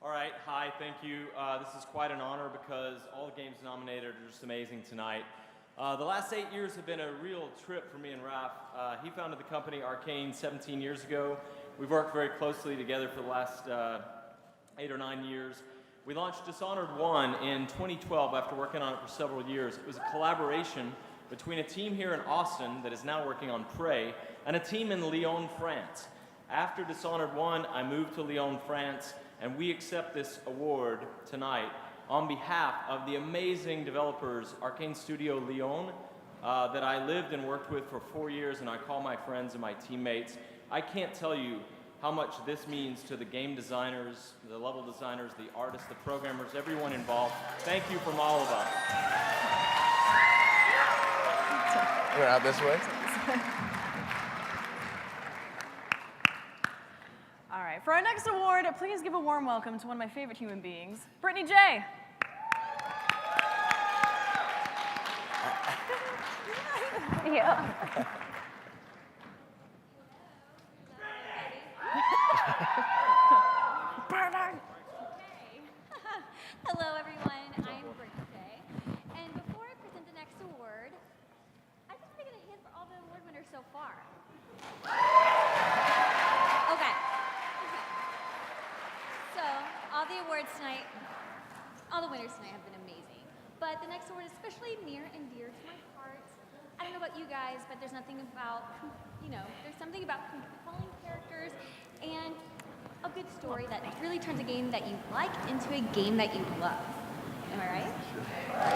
F: All right, hi, thank you. This is quite an honor because all the games nominated are just amazing tonight. The last 8 years have been a real trip for me and Raph. He founded the company Arcane 17 years ago. We've worked very closely together for the last 8 or 9 years. We launched Dishonored 1 in 2012 after working on it for several years. It was a collaboration between a team here in Austin that is now working on Prey and a team in Lyon, France. After Dishonored 1, I moved to Lyon, France, and we accept this award tonight on behalf of the amazing developers, Arcane Studio Lyon, that I lived and worked with for 4 years, and I call my friends and my teammates. I can't tell you how much this means to the game designers, the level designers, the artists, the programmers, everyone involved. Thank you from all of us.
B: We're out this way.
A: All right, for our next award, please give a warm welcome to one of my favorite human beings, Brittany J.
Q: Yeah. Hello, everyone. I'm Brittany J. And before I present the next award, I just want to get a hint for all the award winners so far. Okay. So, all the awards tonight, all the winners tonight have been amazing. But the next award is especially near and dear to my heart. I don't know about you guys, but there's nothing about, there's something about compelling characters and a good story that really turns a game that you like into a game that you love. Am I right?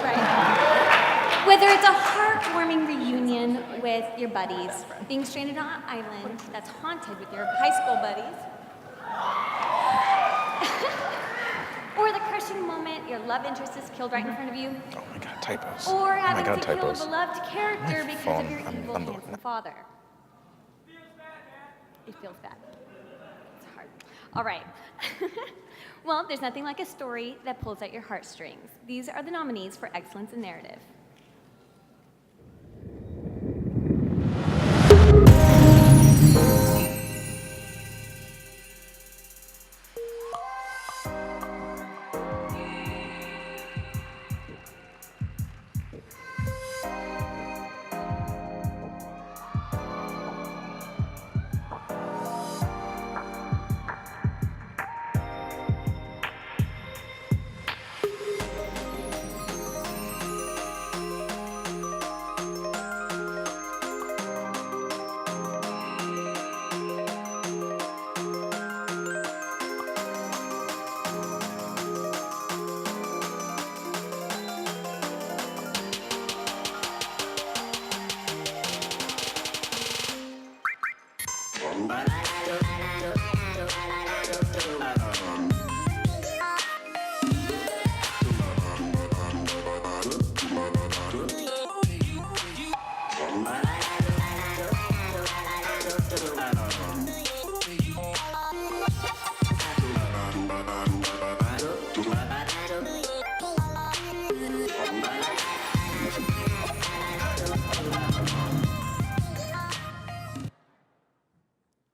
Q: Right. Whether it's a heartwarming reunion with your buddies, being stranded on an island that's haunted with your high school buddies, or the crushing moment your love interest is killed right in front of you,
B: Oh my God, typos.
Q: or
B: Oh my
Q: having
B: God,
Q: to kill a
B: typos.
Q: beloved character
B: My
Q: because
B: phone.
Q: of your evil,
B: I'm
Q: handsome father. It feels bad. It's hard. All right. Well, there's nothing like a story that pulls at your heartstrings. These are the nominees for Excellence in Narrative.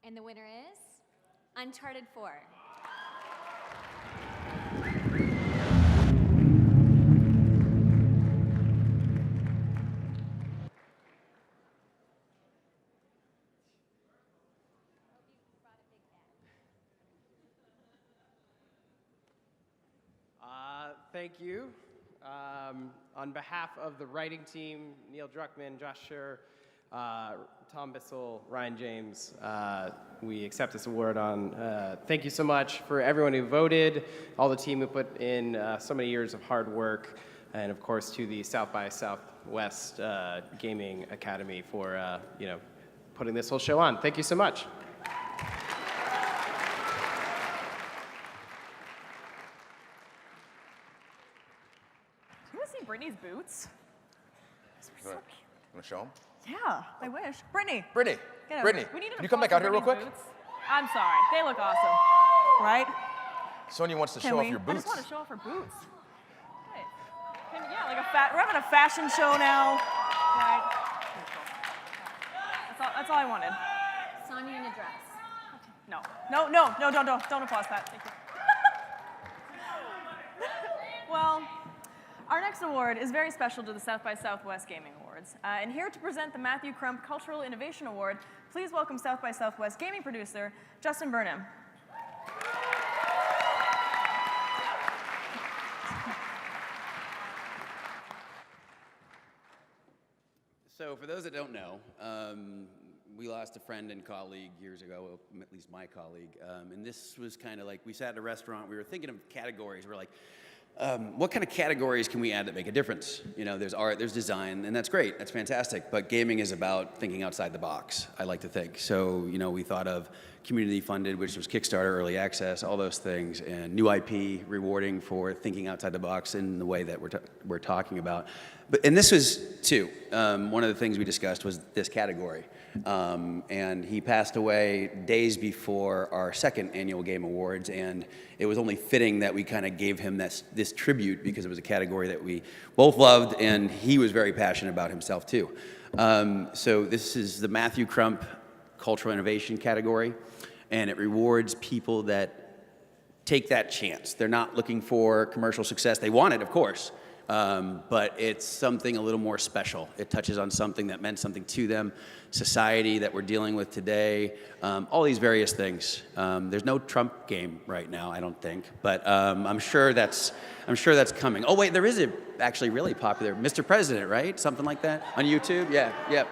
Q: And the winner is Uncharted 4.
G: Thank you. On behalf of the writing team, Neil Druckmann, Josh Scher, Tom Bissell, Ryan James, we accept this award on. Thank you so much for everyone who voted, all the team who put in so many years of hard work, and of course to the South by Southwest Gaming Academy for putting this whole show on. Thank you so much.
A: Do you want to see Brittany's boots?
B: You want to show them?
A: Yeah, I wish. Brittany.
B: Brittany.
A: Get over
B: Brittany.
A: here. We need an
B: Can you come back
A: applause
B: out here real
A: for
B: quick?
A: Brittany's boots. I'm sorry. They look awesome. Right?
B: Sonia wants to
A: Can
B: show
A: we?
B: off your
A: I
B: boots.
A: just want to show off her boots. Right. Yeah, like we're having a fashion show now. Right. That's all I wanted.
Q: Sonya in a dress.
A: No, don't applause that. Thank you. Well, our next award is very special to the South by Southwest Gaming Awards. And here to present the Matthew Crump Cultural Innovation Award, please welcome South by Southwest gaming producer, Justin Burnham.
I: So for those that don't know, we lost a friend and colleague years ago, at least my colleague, and this was kind of like, we sat at a restaurant, we were thinking of categories, we're like, what kind of categories can we add that make a difference? You know, there's art, there's design, and that's great, that's fantastic, but gaming is about thinking outside the box, I like to think. So, you know, we thought of community funded, which was Kickstarter, early access, all those things, and new IP, rewarding for thinking outside the box in the way that we're talking about. And this was, too, one of the things we discussed was this category. And he passed away days before our second annual Game Awards, and it was only fitting that we kind of gave him this tribute because it was a category that we both loved, and he was very passionate about himself, too. So this is the Matthew Crump Cultural Innovation category, and it rewards people that take that chance. They're not looking for commercial success. They want it, of course. But it's something a little more special. It touches on something that meant something to them, society that we're dealing with today, all these various things. There's no Trump game right now, I don't think, but I'm sure that's coming. Oh wait, there is a actually really popular Mr. President, right? Something like that on YouTube. Yeah, yep.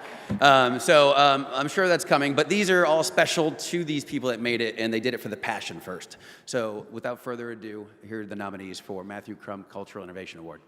I: So I'm sure that's coming. But these are all special to these people that made it, and they did it for the passion first. So without further ado, here are the nominees for Matthew Crump Cultural Innovation Award.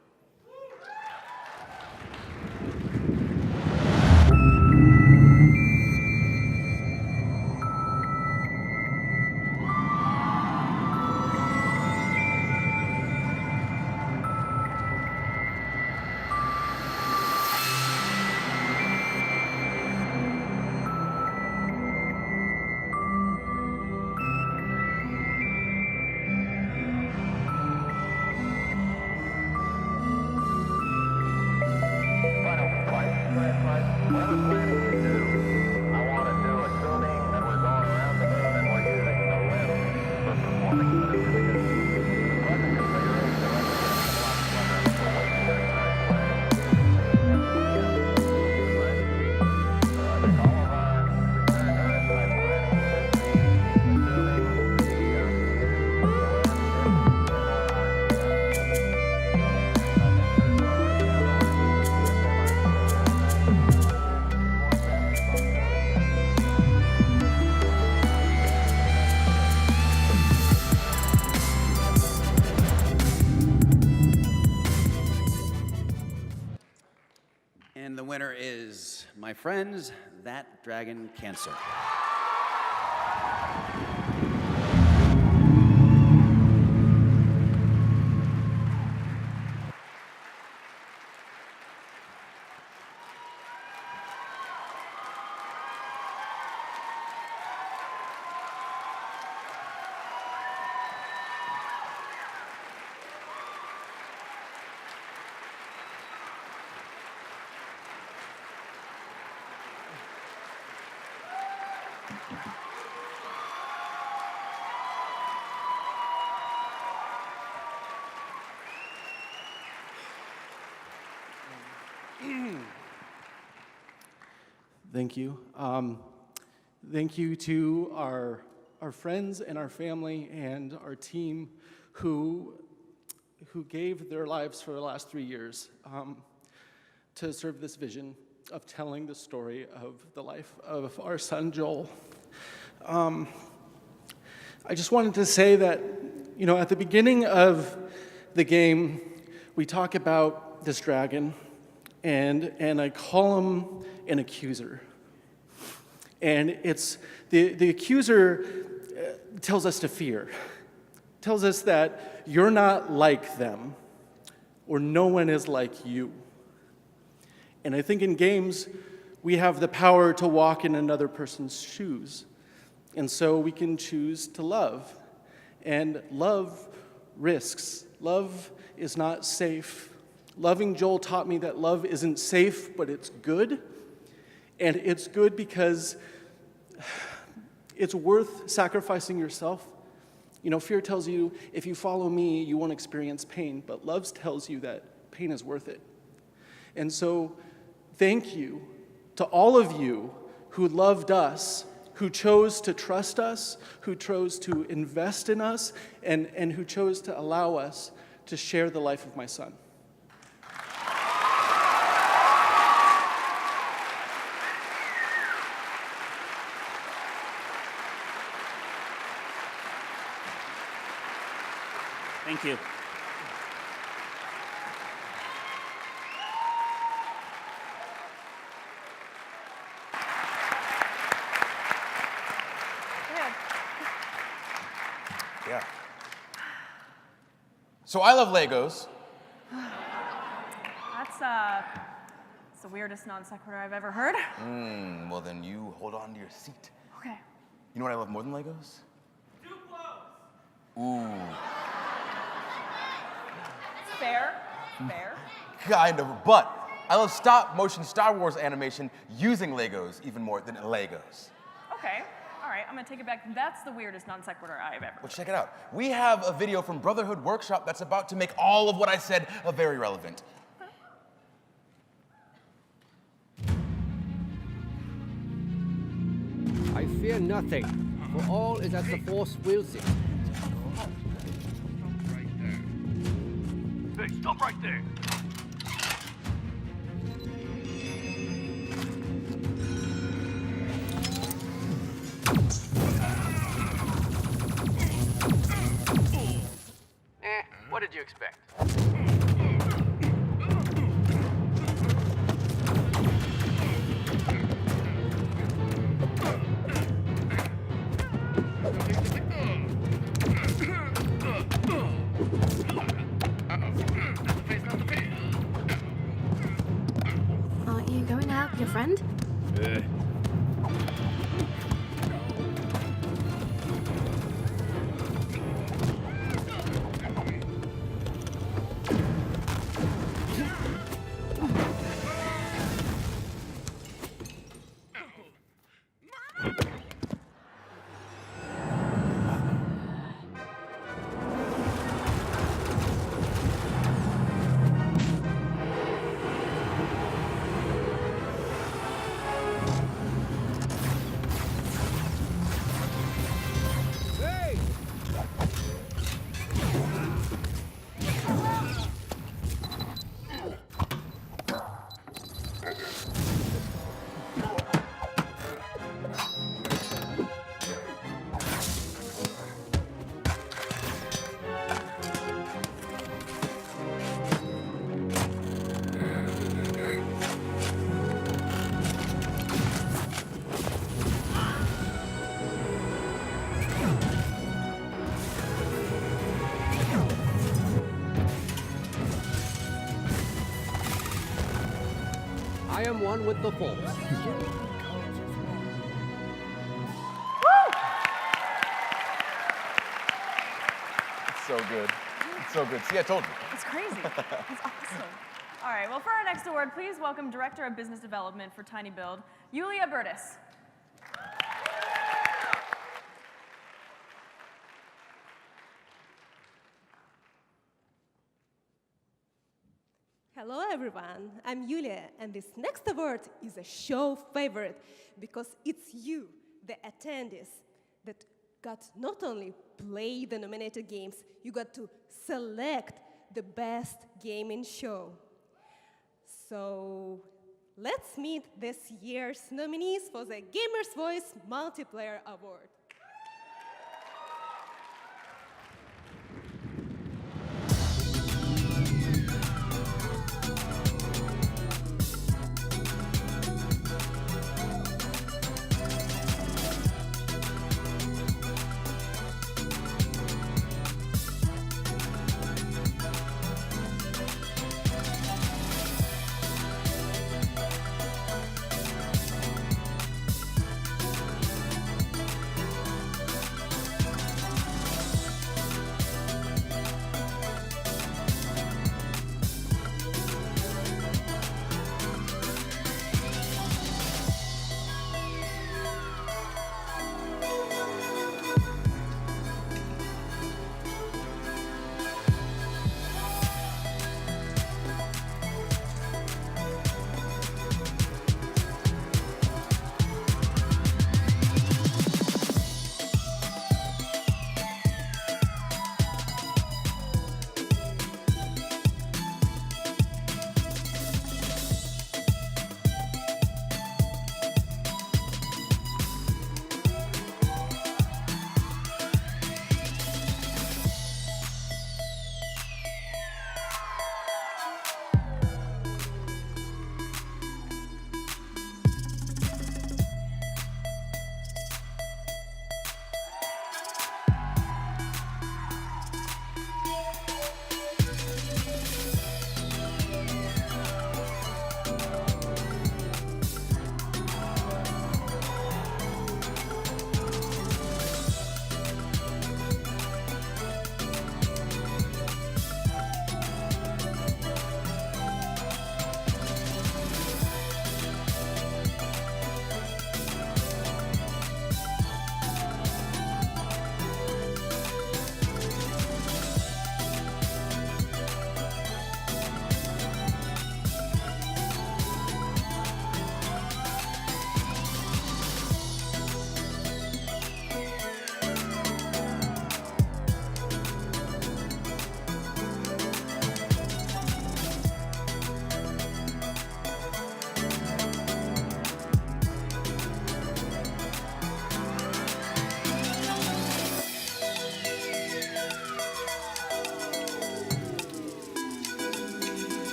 I: And the winner is, my friends, That Dragon Cancer.
J: Thank you. Thank you to our friends and our family and our team who gave their lives for the last 3 years to serve this vision of telling the story of the life of our son, Joel. I just wanted to say that, you know, at the beginning of the game, we talk about this dragon, and I call him an accuser. And it's the accuser tells us to fear, tells us that you're not like them, or no one is like you. And I think in games, we have the power to walk in another person's shoes. And so we can choose to love. And love risks. Love is not safe. Loving Joel taught me that love isn't safe, but it's good. And it's good because it's worth sacrificing yourself. You know, fear tells you, if you follow me, you won't experience pain. But love tells you that pain is worth it. And so, thank you to all of you who loved us, who chose to trust us, who chose to invest in us, and who chose to allow us to share the life of my son.
K: Thank you.
B: So I love Legos.
A: That's the weirdest non sequitur I've ever heard.
B: Well then you hold on to your seat.
A: Okay.
B: You know what I love more than Legos? Ooh.
A: Fair. Fair.
B: Kind of, but I love stop motion Star Wars animation using Legos even more than Legos.
A: Okay. All right, I'm gonna take it back. That's the weirdest non sequitur I've ever.
B: Well, check it out. We have a video from Brotherhood Workshop that's about to make all of what I said very relevant.
K: I fear nothing, for all is as the Force wills it.
L: Hey, stop right there!
K: What did you expect?
M: Aren't you going out with your friend?
K: I am one with the Force.
B: It's so good. It's so good. See, I told you.
A: It's crazy. It's awesome. All right, well, for our next award, please welcome Director of Business Development for Tiny Build, Yulia Burtis.
X: Hello everyone, I'm Yulia, and this next award is a show favorite because it's you, the attendees, that got not only play the nominated games, you got to select the best gaming show. So let's meet this year's nominees for the Gamer's Voice Multiplayer Award.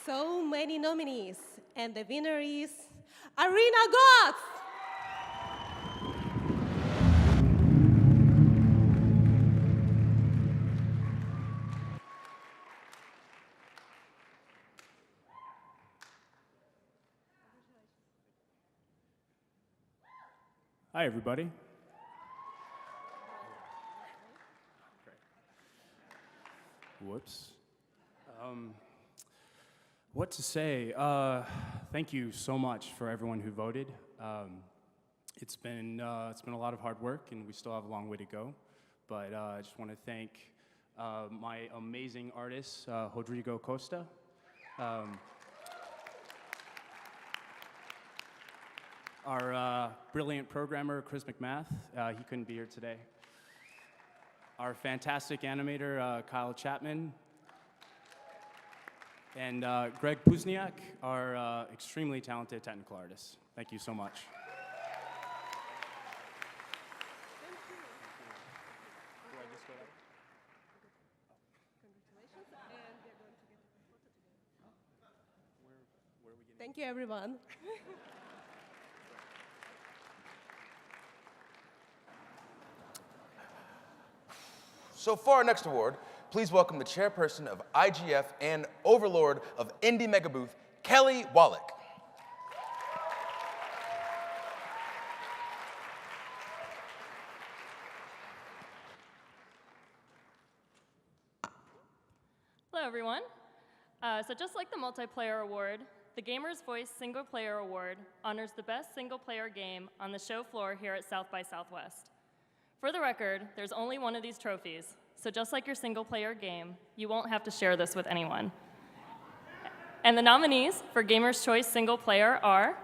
X: so many nominees, and the winner is Arena Gods!
L: Hi, everybody. Whoops. What to say? Thank you so much for everyone who voted. It's been a lot of hard work, and we still have a long way to go. But I just want to thank my amazing artist, Rodrigo Costa. Our brilliant programmer, Chris McMath, he couldn't be here today. Our fantastic animator, Kyle Chapman. And Greg Puzniak, our extremely talented technical artist. Thank you so much.
X: Thank you, everyone.
B: So for our next award, please welcome the chairperson of IGF and overlord of Indie Mega Booth, Kelly Wallach.
O: Hello, everyone. So just like the Multiplayer Award, the Gamer's Voice Single Player Award honors the best single player game on the show floor here at South by Southwest. For the record, there's only one of these trophies, so just like your single player game, you won't have to share this with anyone. And the nominees for Gamer's Choice Single Player are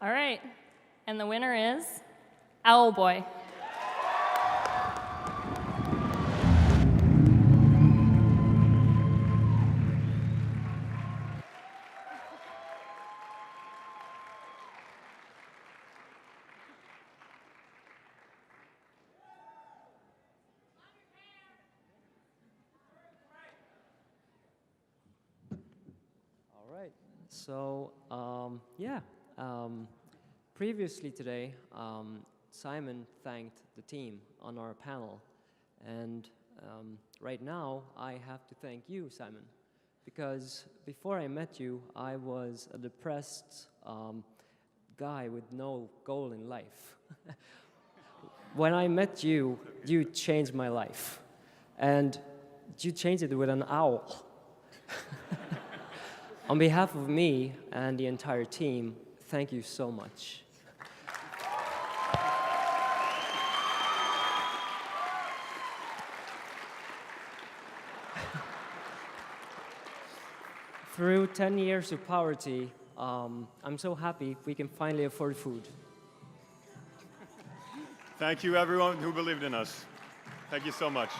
O: All right, and the winner is Owlboy.
P: All right. So, previously today, Simon thanked the team on our panel. And right now, I have to thank you, Simon. Because before I met you, I was a depressed guy with no goal in life. When I met you, you changed my life. And you changed it with an owl. On behalf of me and the entire team, thank you so much. Through 10 years of poverty, I'm so happy we can finally afford food.
W: Thank you, everyone who believed in us. Thank you so much.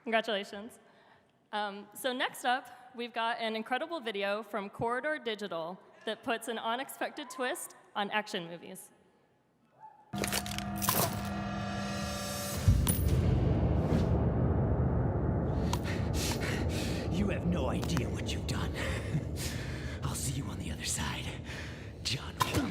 O: Congratulations. So next up, we've got an incredible video from Corridor Digital that puts an unexpected twist on action movies.
R: You have no idea what you've done. I'll see you on the other side, John. Get on.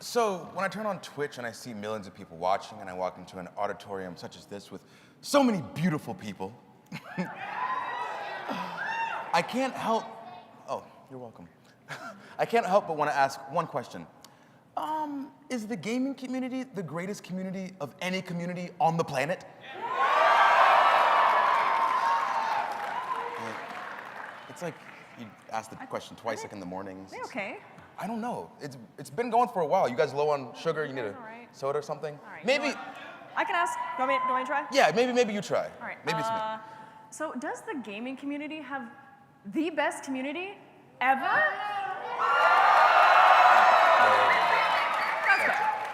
B: So when I turn on Twitch and I see millions of people watching and I walk into an auditorium such as this with so many beautiful people, I can't help, oh, you're welcome. I can't help but want to ask one question. Is the gaming community the greatest community of any community on the planet? It's like you ask the question twice, like in the mornings.
A: Are they okay?
B: I don't know. It's been going for a while. You guys low on sugar? You need a soda or something?
A: All right.
B: Maybe.
A: You know what? I can ask. Do you want me to try?
B: Yeah, maybe you try.
A: All right.
B: Maybe it's me.
A: So does the gaming community have the best community ever?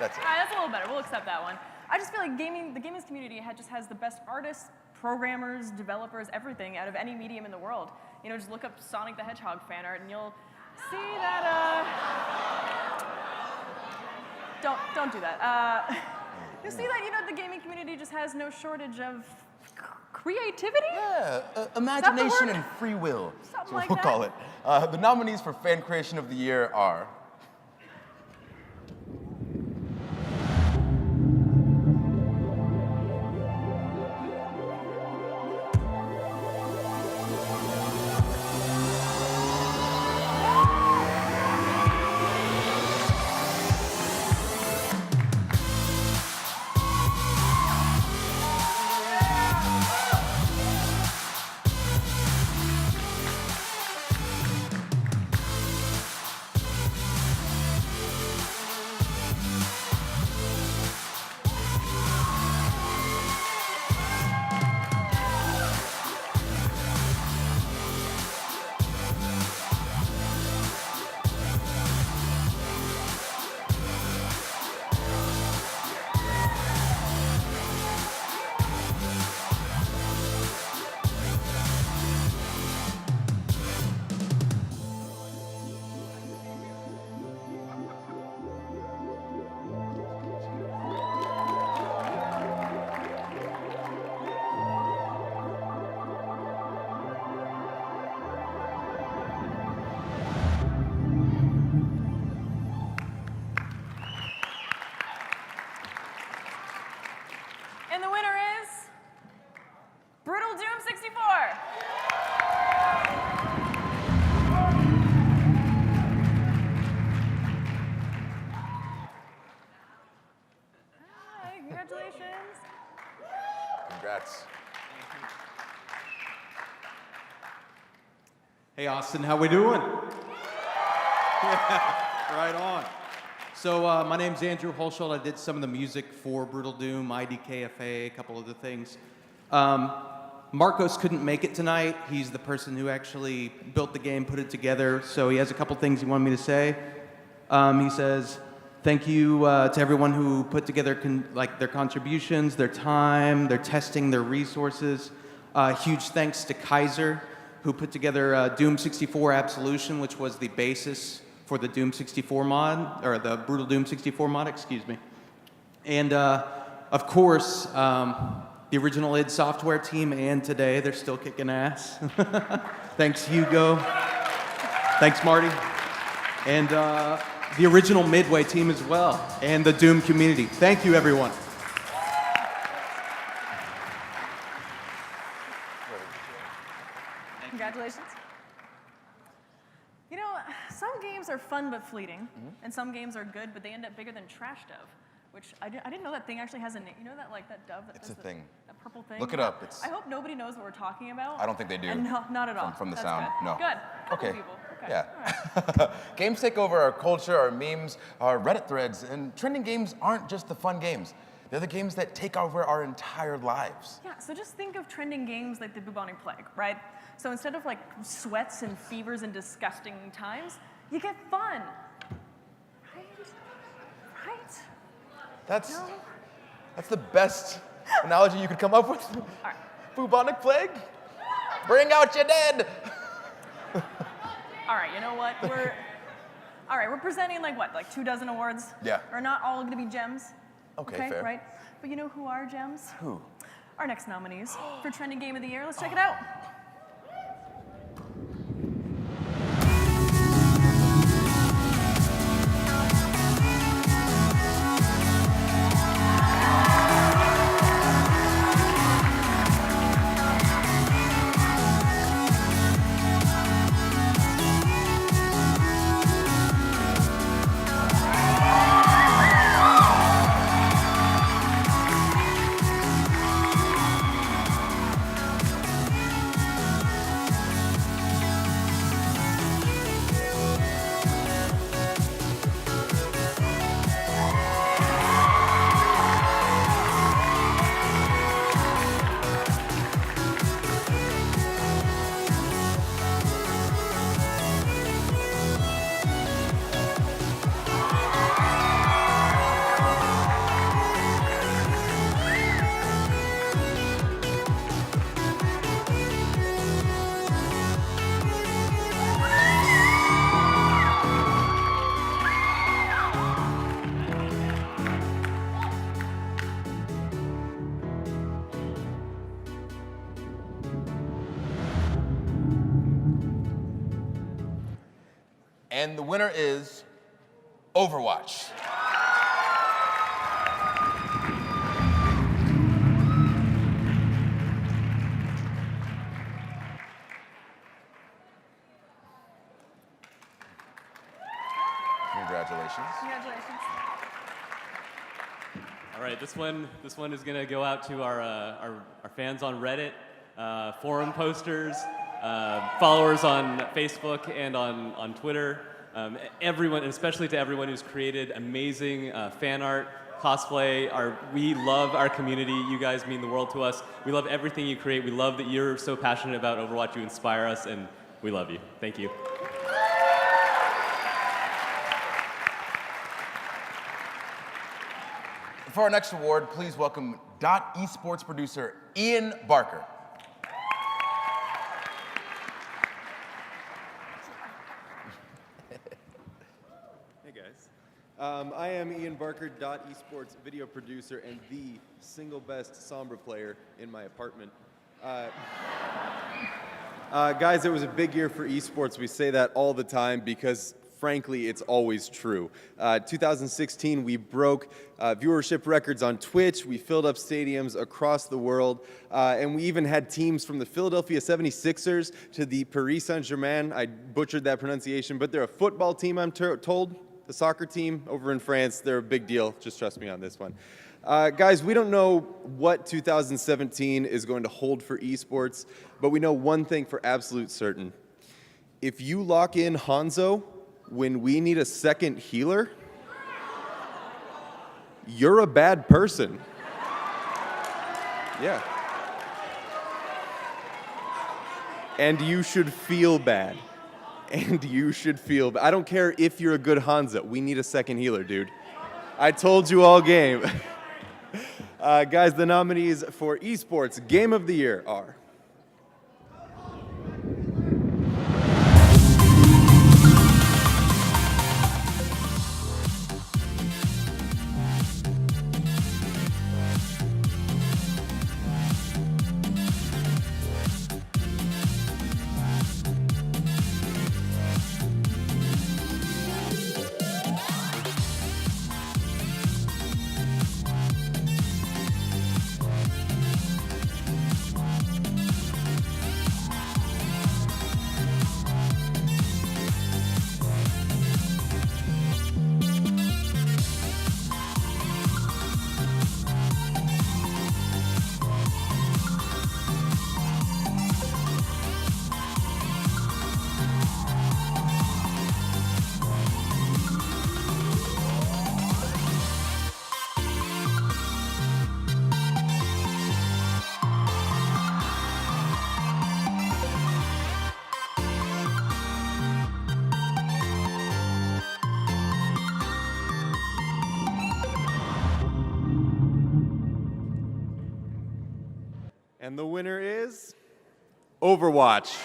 B: That's it.
A: All right, that's a little better. We'll accept that one. I just feel like the gaming community just has the best artists, programmers, developers, everything out of any medium in the world. You know, just look up Sonic the Hedgehog fan art and you'll see that, don't do that. You'll see that, you know, the gaming community just has no shortage of creativity?
B: Yeah, imagination and free will.
A: Something
B: so
A: like
B: we'll
A: that.
B: call it. The nominees for Fan Creation of the Year are
A: And the winner is Brutal Doom 64. Hi, congratulations.
B: Congrats.
H: Hey Austin, how we doing? Yeah, right on. So my name's Andrew Holschold. I did some of the music for Brutal Doom, IDKFA, a couple other things. Marcos couldn't make it tonight. He's the person who actually built the game, put it together. So he has a couple things he wanted me to say. He says, thank you to everyone who put together their contributions, their time, their testing, their resources. Huge thanks to Kaiser, who put together Doom 64 Absolution, which was the basis for the Doom 64 mod, or the Brutal Doom 64 mod, excuse me. And of course, the original id Software team, and today they're still kicking ass. Thanks, Hugo. Thanks, Marty. And the original Midway team as well, and the Doom community. Thank you, everyone.
A: Congratulations. You know, some games are fun but fleeting, and some games are good, but they end up bigger than Trash Dove, which I didn't know that thing actually has a name. You know that, like, that dove that
B: It's
A: does
B: a thing.
A: That purple thing?
B: Look it up. It's.
A: I hope nobody knows what we're talking about.
B: I don't think they do.
A: And no, not at all.
B: From the
A: That's
B: sound,
A: good.
B: no.
A: Good. Couple
B: Okay.
A: people. Okay.
B: Yeah. Games take over our culture, our memes, our Reddit threads, and trending games aren't just the fun games. They're the games that take over our entire lives.
A: Yeah, so just think of trending games like the bubonic plague, right? So instead of like sweats and fevers and disgusting times, you get fun. Right? Right?
B: That's the best analogy you could come up with.
A: All right.
B: Bubonic plague? Bring out your dead!
A: All right, you know what? We're presenting like 24 awards?
B: Yeah.
A: Are not all gonna be gems.
B: Okay, fair.
A: Right? But you know who are gems?
B: Who?
A: Our next nominees for Trending Game of the Year. Let's check it out.
B: And the winner is Overwatch. Congratulations.
A: Congratulations.
N: All right, this one is gonna go out to our fans on Reddit, forum posters, followers on Facebook and on Twitter, everyone, and especially to everyone who's created amazing fan art, cosplay. We love our community. You guys mean the world to us. We love everything you create. We love that you're so passionate about Overwatch. You inspire us, and we love you. Thank you.
B: For our next award, please welcome Dot Esports producer Ian Barker.
C: Hey guys. I am Ian Barker, Dot Esports video producer and the single best Sombra player in my apartment. Guys, it was a big year for esports. We say that all the time because frankly, it's always true. 2016, we broke viewership records on Twitch. We filled up stadiums across the world. And we even had teams from the Philadelphia 76ers to the Paris Saint-Germain. I butchered that pronunciation, but they're a football team, I'm told. The soccer team over in France, they're a big deal. Just trust me on this one. Guys, we don't know what 2017 is going to hold for esports, but we know one thing for absolute certain. If you lock in Hanzo when we need a second healer, you're a bad person. Yeah. And you should feel bad. And you should feel bad. I don't care if you're a good Hanzo. We need a second healer, dude. I told you all game. Guys, the nominees for Esports Game of the Year are and the winner is Overwatch.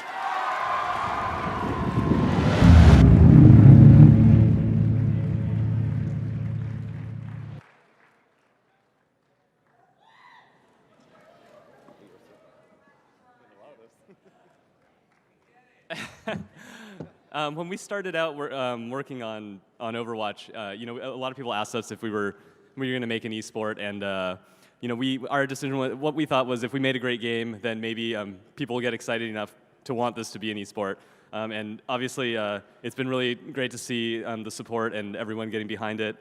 N: When we started out working on Overwatch, a lot of people asked us if we were going to make an esport, and our decision, what we thought was if we made a great game, then maybe people will get excited enough to want this to be an esport. And obviously, it's been really great to see the support and everyone getting behind it.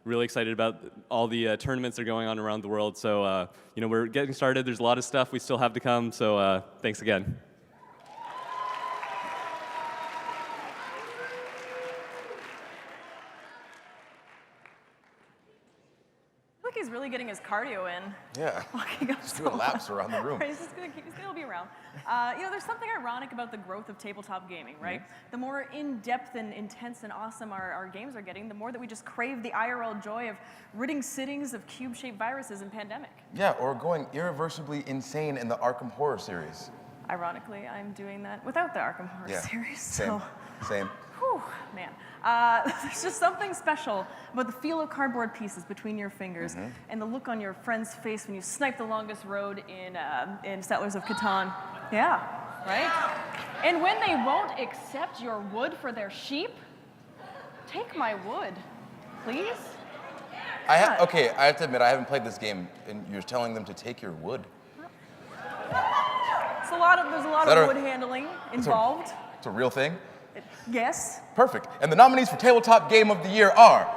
N: Really excited about all the tournaments that are going on around the world. So, we're getting started. There's a lot of stuff we still have to come. So, thanks again.
A: He's really getting his cardio in.
B: Yeah. Just doing laps around the room.
A: He's gonna be around. There's something ironic about the growth of tabletop gaming, right? The more in-depth and intense and awesome our games are getting, the more that we just crave the IRL joy of ridding cities of cube-shaped viruses and pandemic.
B: Yeah, or going irreversibly insane in the Arkham Horror series.
A: Ironically, I'm doing that without the Arkham Horror series.
B: Same. Same.
A: Whew, man. There's just something special about the feel of cardboard pieces between your fingers and the look on your friend's face when you snipe the longest road in Settlers of Catan. Yeah, right? And when they won't accept your wood for their sheep, take my wood, please.
B: Okay, I have to admit, I haven't played this game, and you're telling them to take your wood.
A: There's a lot of wood handling involved.
B: It's a real thing?
A: Yes.
B: Perfect. And the nominees for Tabletop Game of the Year are...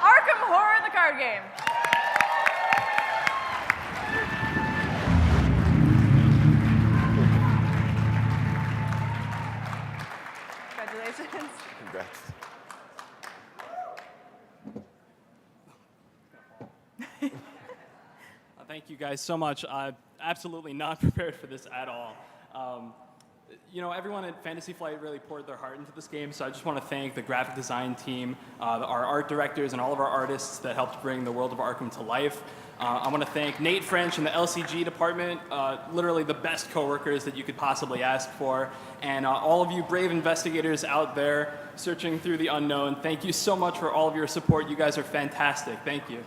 A: Arkham Horror, the card game. Congratulations.
B: Congrats.
E: Thank you guys so much. I'm absolutely not prepared for this at all. You know, everyone at Fantasy Flight really poured their heart into this game, so I just want to thank the graphic design team, our art directors, and all of our artists that helped bring the world of Arkham to life. I want to thank Nate French and the LCG department, literally the best coworkers that you could possibly ask for, and all of you brave investigators out there searching through the unknown. Thank you so much for all of your support. You guys are fantastic. Thank you.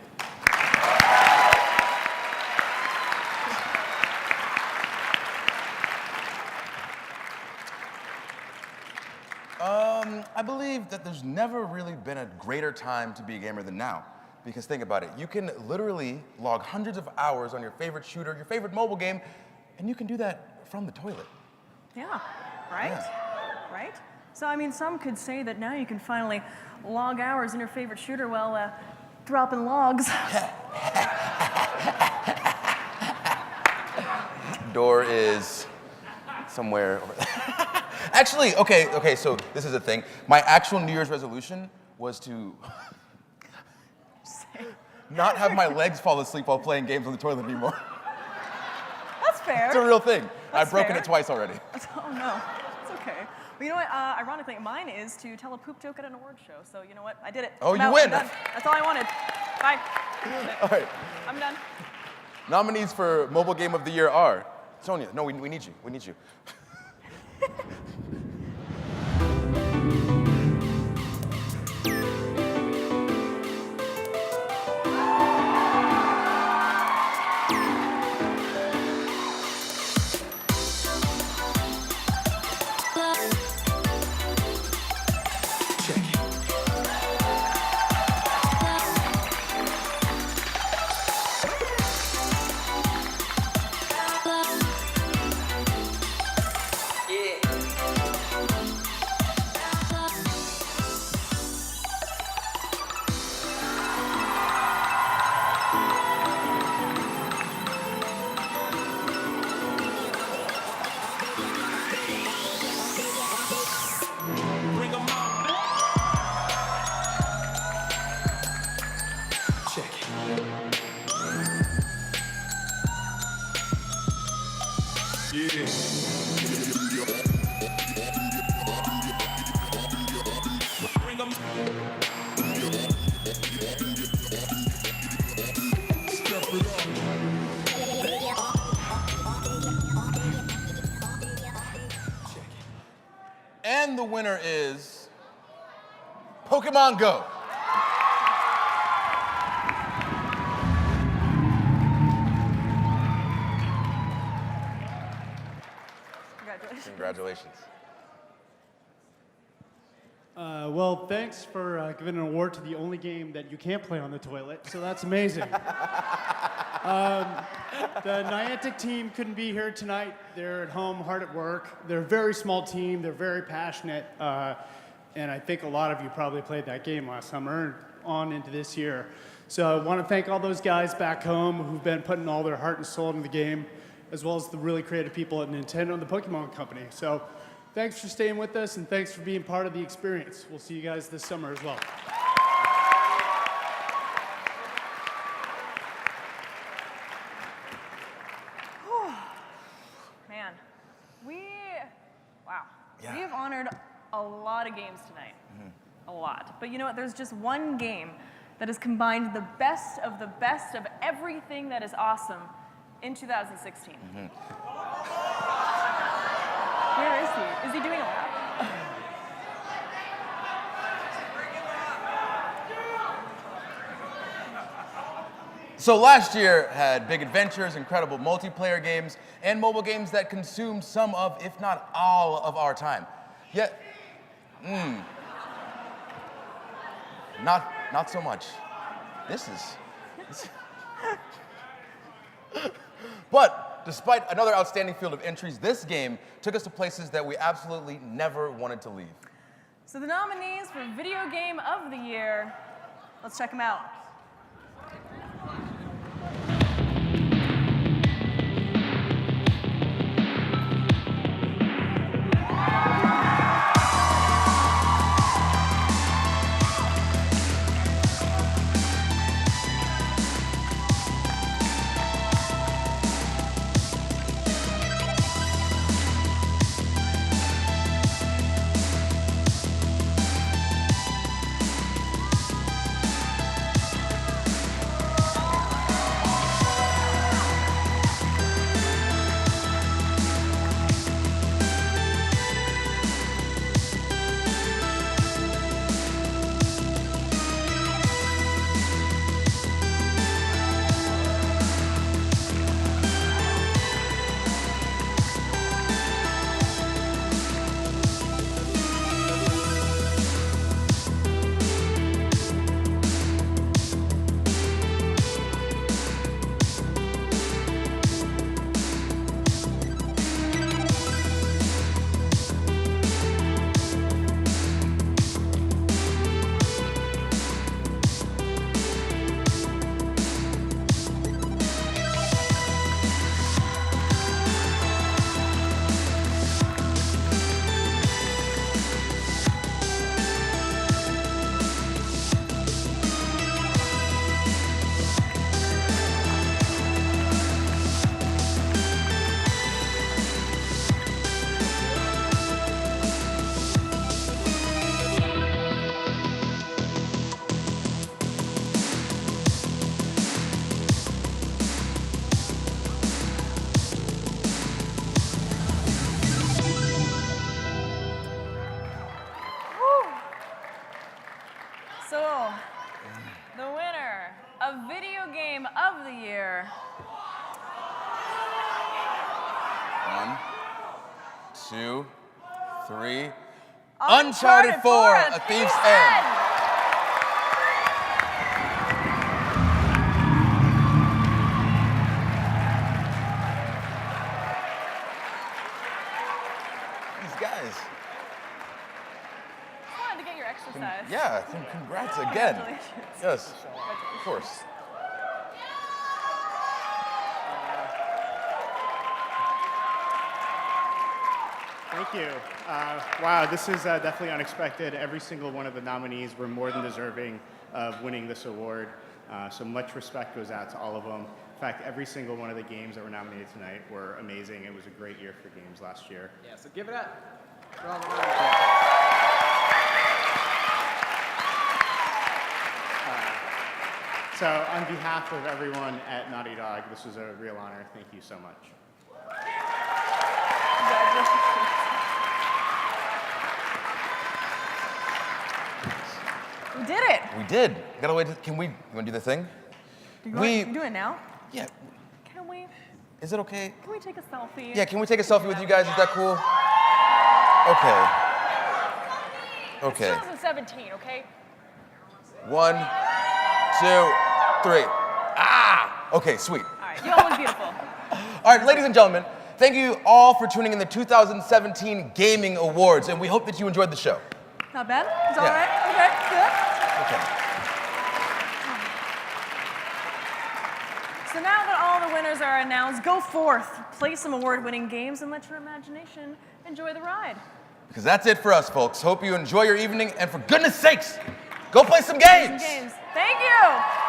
B: I believe that there's never really been a greater time to be a gamer than now. Because think about it, you can literally log hundreds of hours on your favorite shooter, your favorite mobile game, and you can do that from the toilet.
A: Yeah, right?
B: Yeah.
A: Right? So, I mean, some could say that now you can finally log hours in your favorite shooter while dropping logs.
B: Door is somewhere over there. Actually, okay, so this is the thing. My actual New Year's resolution was to not have my legs fall asleep while playing games on the toilet anymore.
A: That's fair.
B: It's a real thing.
A: That's
B: I've broken
A: fair.
B: it twice already.
A: Oh, no. It's okay. Well, you know what? Ironically, mine is to tell a poop joke at an award show. So, you know what? I did it.
B: Oh,
A: I'm
B: you
A: out.
B: win.
A: I'm done. That's all I wanted. Bye.
B: All right.
A: I'm done.
B: Nominees for Mobile Game of the Year are... Sonia, no, we need you. We need you. And the winner is Pokemon Go.
A: Congratulations.
B: Congratulations.
S: Well, thanks for giving an award to the only game that you can't play on the toilet, so that's amazing. The Niantic team couldn't be here tonight. They're at home, hard at work. They're a very small team. They're very passionate, and I think a lot of you probably played that game last summer and on into this year. So I want to thank all those guys back home who've been putting all their heart and soul into the game, as well as the really creative people at Nintendo and the Pokemon Company. So thanks for staying with us, and thanks for being part of the experience. We'll see you guys this summer as well.
A: Man, wow.
B: Yeah.
A: We have honored a lot of games tonight. A lot. But you know what? There's just one game that has combined the best of everything that is awesome in 2016. Where is he? Is he doing a lap?
B: So last year had big adventures, incredible multiplayer games, and mobile games that consumed some of, if not all, of our time. Yet, not so much. This is. But despite another outstanding field of entries, this game took us to places that we absolutely never wanted to leave.
A: So the nominees for Video Game of the Year, let's check them out. So, the winner of Video Game of the Year.
B: 1, 2, 3. Uncharted 4, A Thief's End. These guys.
A: Just wanted to get your exercise.
B: Yeah, congrats again.
A: Congratulations.
B: Yes, of course.
S: Thank you. Wow, this is definitely unexpected. Every single one of the nominees were more than deserving of winning this award. So much respect goes out to all of them. In fact, every single one of the games that were nominated tonight were amazing. It was a great year for games last year.
G: Yeah, so give it up. For all the
S: So on behalf of everyone at Naughty Dog, this was a real honor. Thank you so much.
A: We did it.
B: We did. Gotta wait. You want to do the thing?
A: You want to do it now?
B: Yeah.
A: Can we?
B: Is it okay?
A: Can we take a selfie?
B: Yeah, can we take a selfie with you guys? Is that cool? Okay.
A: It's 2017, okay?
B: 1, 2, 3. Ah! Okay, sweet.
A: All right, you all look beautiful.
B: All right, ladies and gentlemen, thank you all for tuning in the 2017 Gaming Awards, and we hope that you enjoyed the show.
A: Not bad? It's all
B: Yeah.
A: right? Okay, good.
B: Okay.
A: So now that all the winners are announced, go forth, play some award-winning games, and let your imagination enjoy the ride.
B: Because that's it for us, folks. Hope you enjoy your evening, and for goodness sakes, go play some games!
A: Thank you!